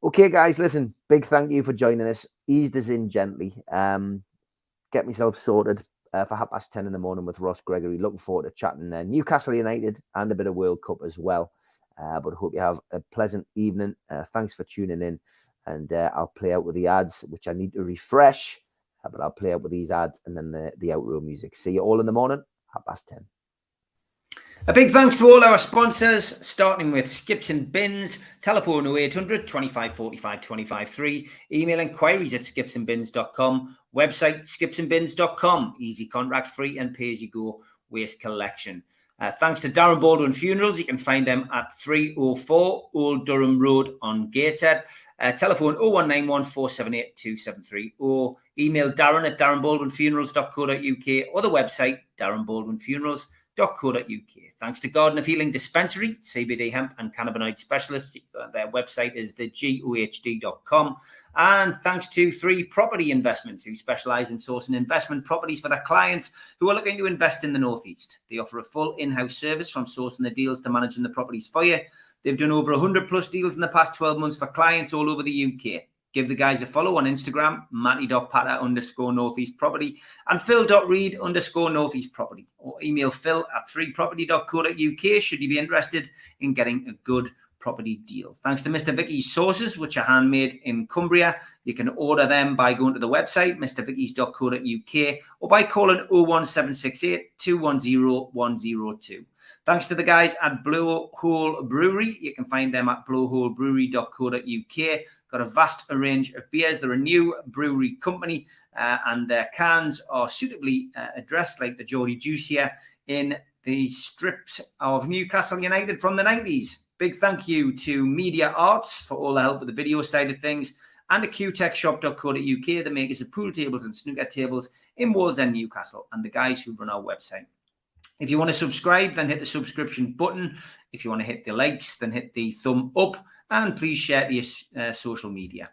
Okay, guys, listen, big thank you for joining us. Eased us in gently. Get myself sorted for 10:30 in the morning with Ross Gregory. Looking forward to chatting Newcastle United and a bit of World Cup as well. But hope you have a pleasant evening. Thanks for tuning in. And I'll play out with the ads, which I need to refresh. But I'll play out with these ads and then the outro music. See you all in the morning, 10:30. A big thanks to all our sponsors, starting with Skips and Bins, telephone 0800 25 45 25 3, email inquiries at skipsandbins.com, website skipsandbins.com, easy contract free and pay-as-you-go waste collection. Thanks to Darren Baldwin Funerals. You can find them at 304 Old Durham Road on Gateshead. Telephone 0191 478 273 or email Darren at darrenbaldwinfunerals.co.uk or the website darrenbaldwinfunerals.co.uk. Thanks to Garden of Healing Dispensary, CBD hemp and cannabinoid specialists. Their website is thegohd.com. And thanks to 3 Property Investments, who specialize in sourcing investment properties for their clients who are looking to invest in the Northeast. They offer a full in-house service from sourcing the deals to managing the properties for you. They've done over 100 plus deals in the past 12 months for clients all over the UK. Give the guys a follow on Instagram, matty.patter_northeast property and phil.reed_northeast property, or email phil@3property.co.uk should you be interested in getting a good property deal. Thanks to Mr. Vicky's sauces, which are handmade in Cumbria. You can order them by going to the website, mrvickies.co.uk, or by calling 01768 210 102. Thanks to the guys at Blowhole Brewery. You can find them at blowholebrewery.co.uk. Got a vast range of beers. They're a new brewery company, and their cans are suitably addressed, like the Geordie Juice here, in the strips of Newcastle United from the 90s. Big thank you to Media Arts for all the help with the video side of things, and to qtechshop.co.uk, the makers of pool tables and snooker tables in Wallsend, Newcastle, and the guys who run our website. If you want to subscribe, then hit the subscription button. If you want to hit the likes, then hit the thumb up, and please share to your social media.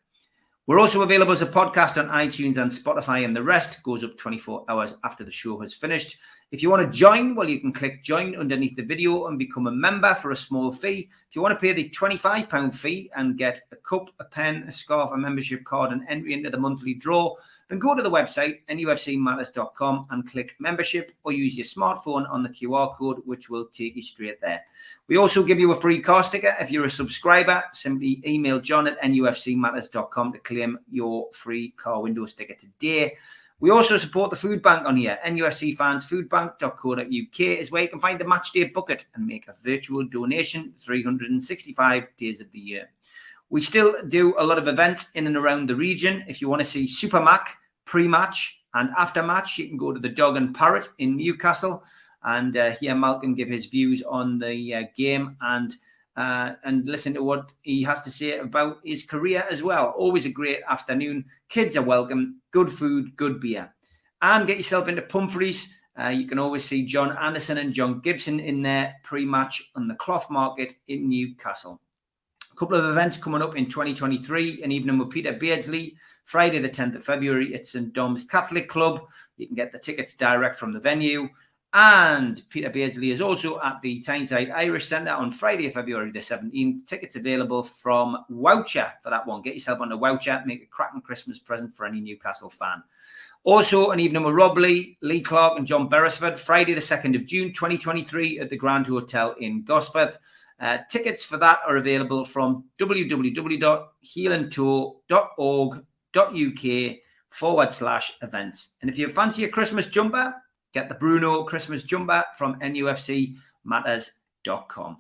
We're also available as a podcast on iTunes and Spotify, and the rest goes up 24 hours after the show has finished. If you want to join, well, you can click join underneath the video and become a member for a small fee. If you want to pay the £25 fee and get a cup, a pen, a scarf, a membership card, and entry into the monthly draw, then go to the website, nufcmatters.com, and click membership, or use your smartphone on the QR code, which will take you straight there. We also give you a free car sticker. If you're a subscriber, simply email john@nufcmatters.com to claim your free car window sticker today. We also support the food bank on here. NUFC fans foodbank.co.uk is where you can find the match day bucket and make a virtual donation 365 days of the year. We still do a lot of events in and around the region. If you want to see Super Mac pre-match and after-match, you can go to the Dog and Parrot in Newcastle and hear Malcolm give his views on the game and listen to what he has to say about his career as well. Always a great afternoon. Kids are welcome. Good food, good beer. And get yourself into Pumphrey's. You can always see John Anderson and John Gibson in there pre-match on the Cloth Market in Newcastle. A couple of events coming up in 2023. An evening with Peter Beardsley, Friday the 10th of February at St Dom's Catholic Club. You can get the tickets direct from the venue. And Peter Beardsley is also at the Tyneside Irish Centre on Friday, February the 17th. Tickets available from Woucher for that one. Get yourself on the Woucher. Make a cracking Christmas present for any Newcastle fan. Also, an evening with Rob Lee, Lee Clark and John Beresford, Friday the 2nd of June, 2023 at the Grand Hotel in Gosforth. Tickets for that are available from www.heelandtour.org.uk/events. And if you fancy a Christmas jumper, get the Bruno Christmas jumper from nufcmatters.com.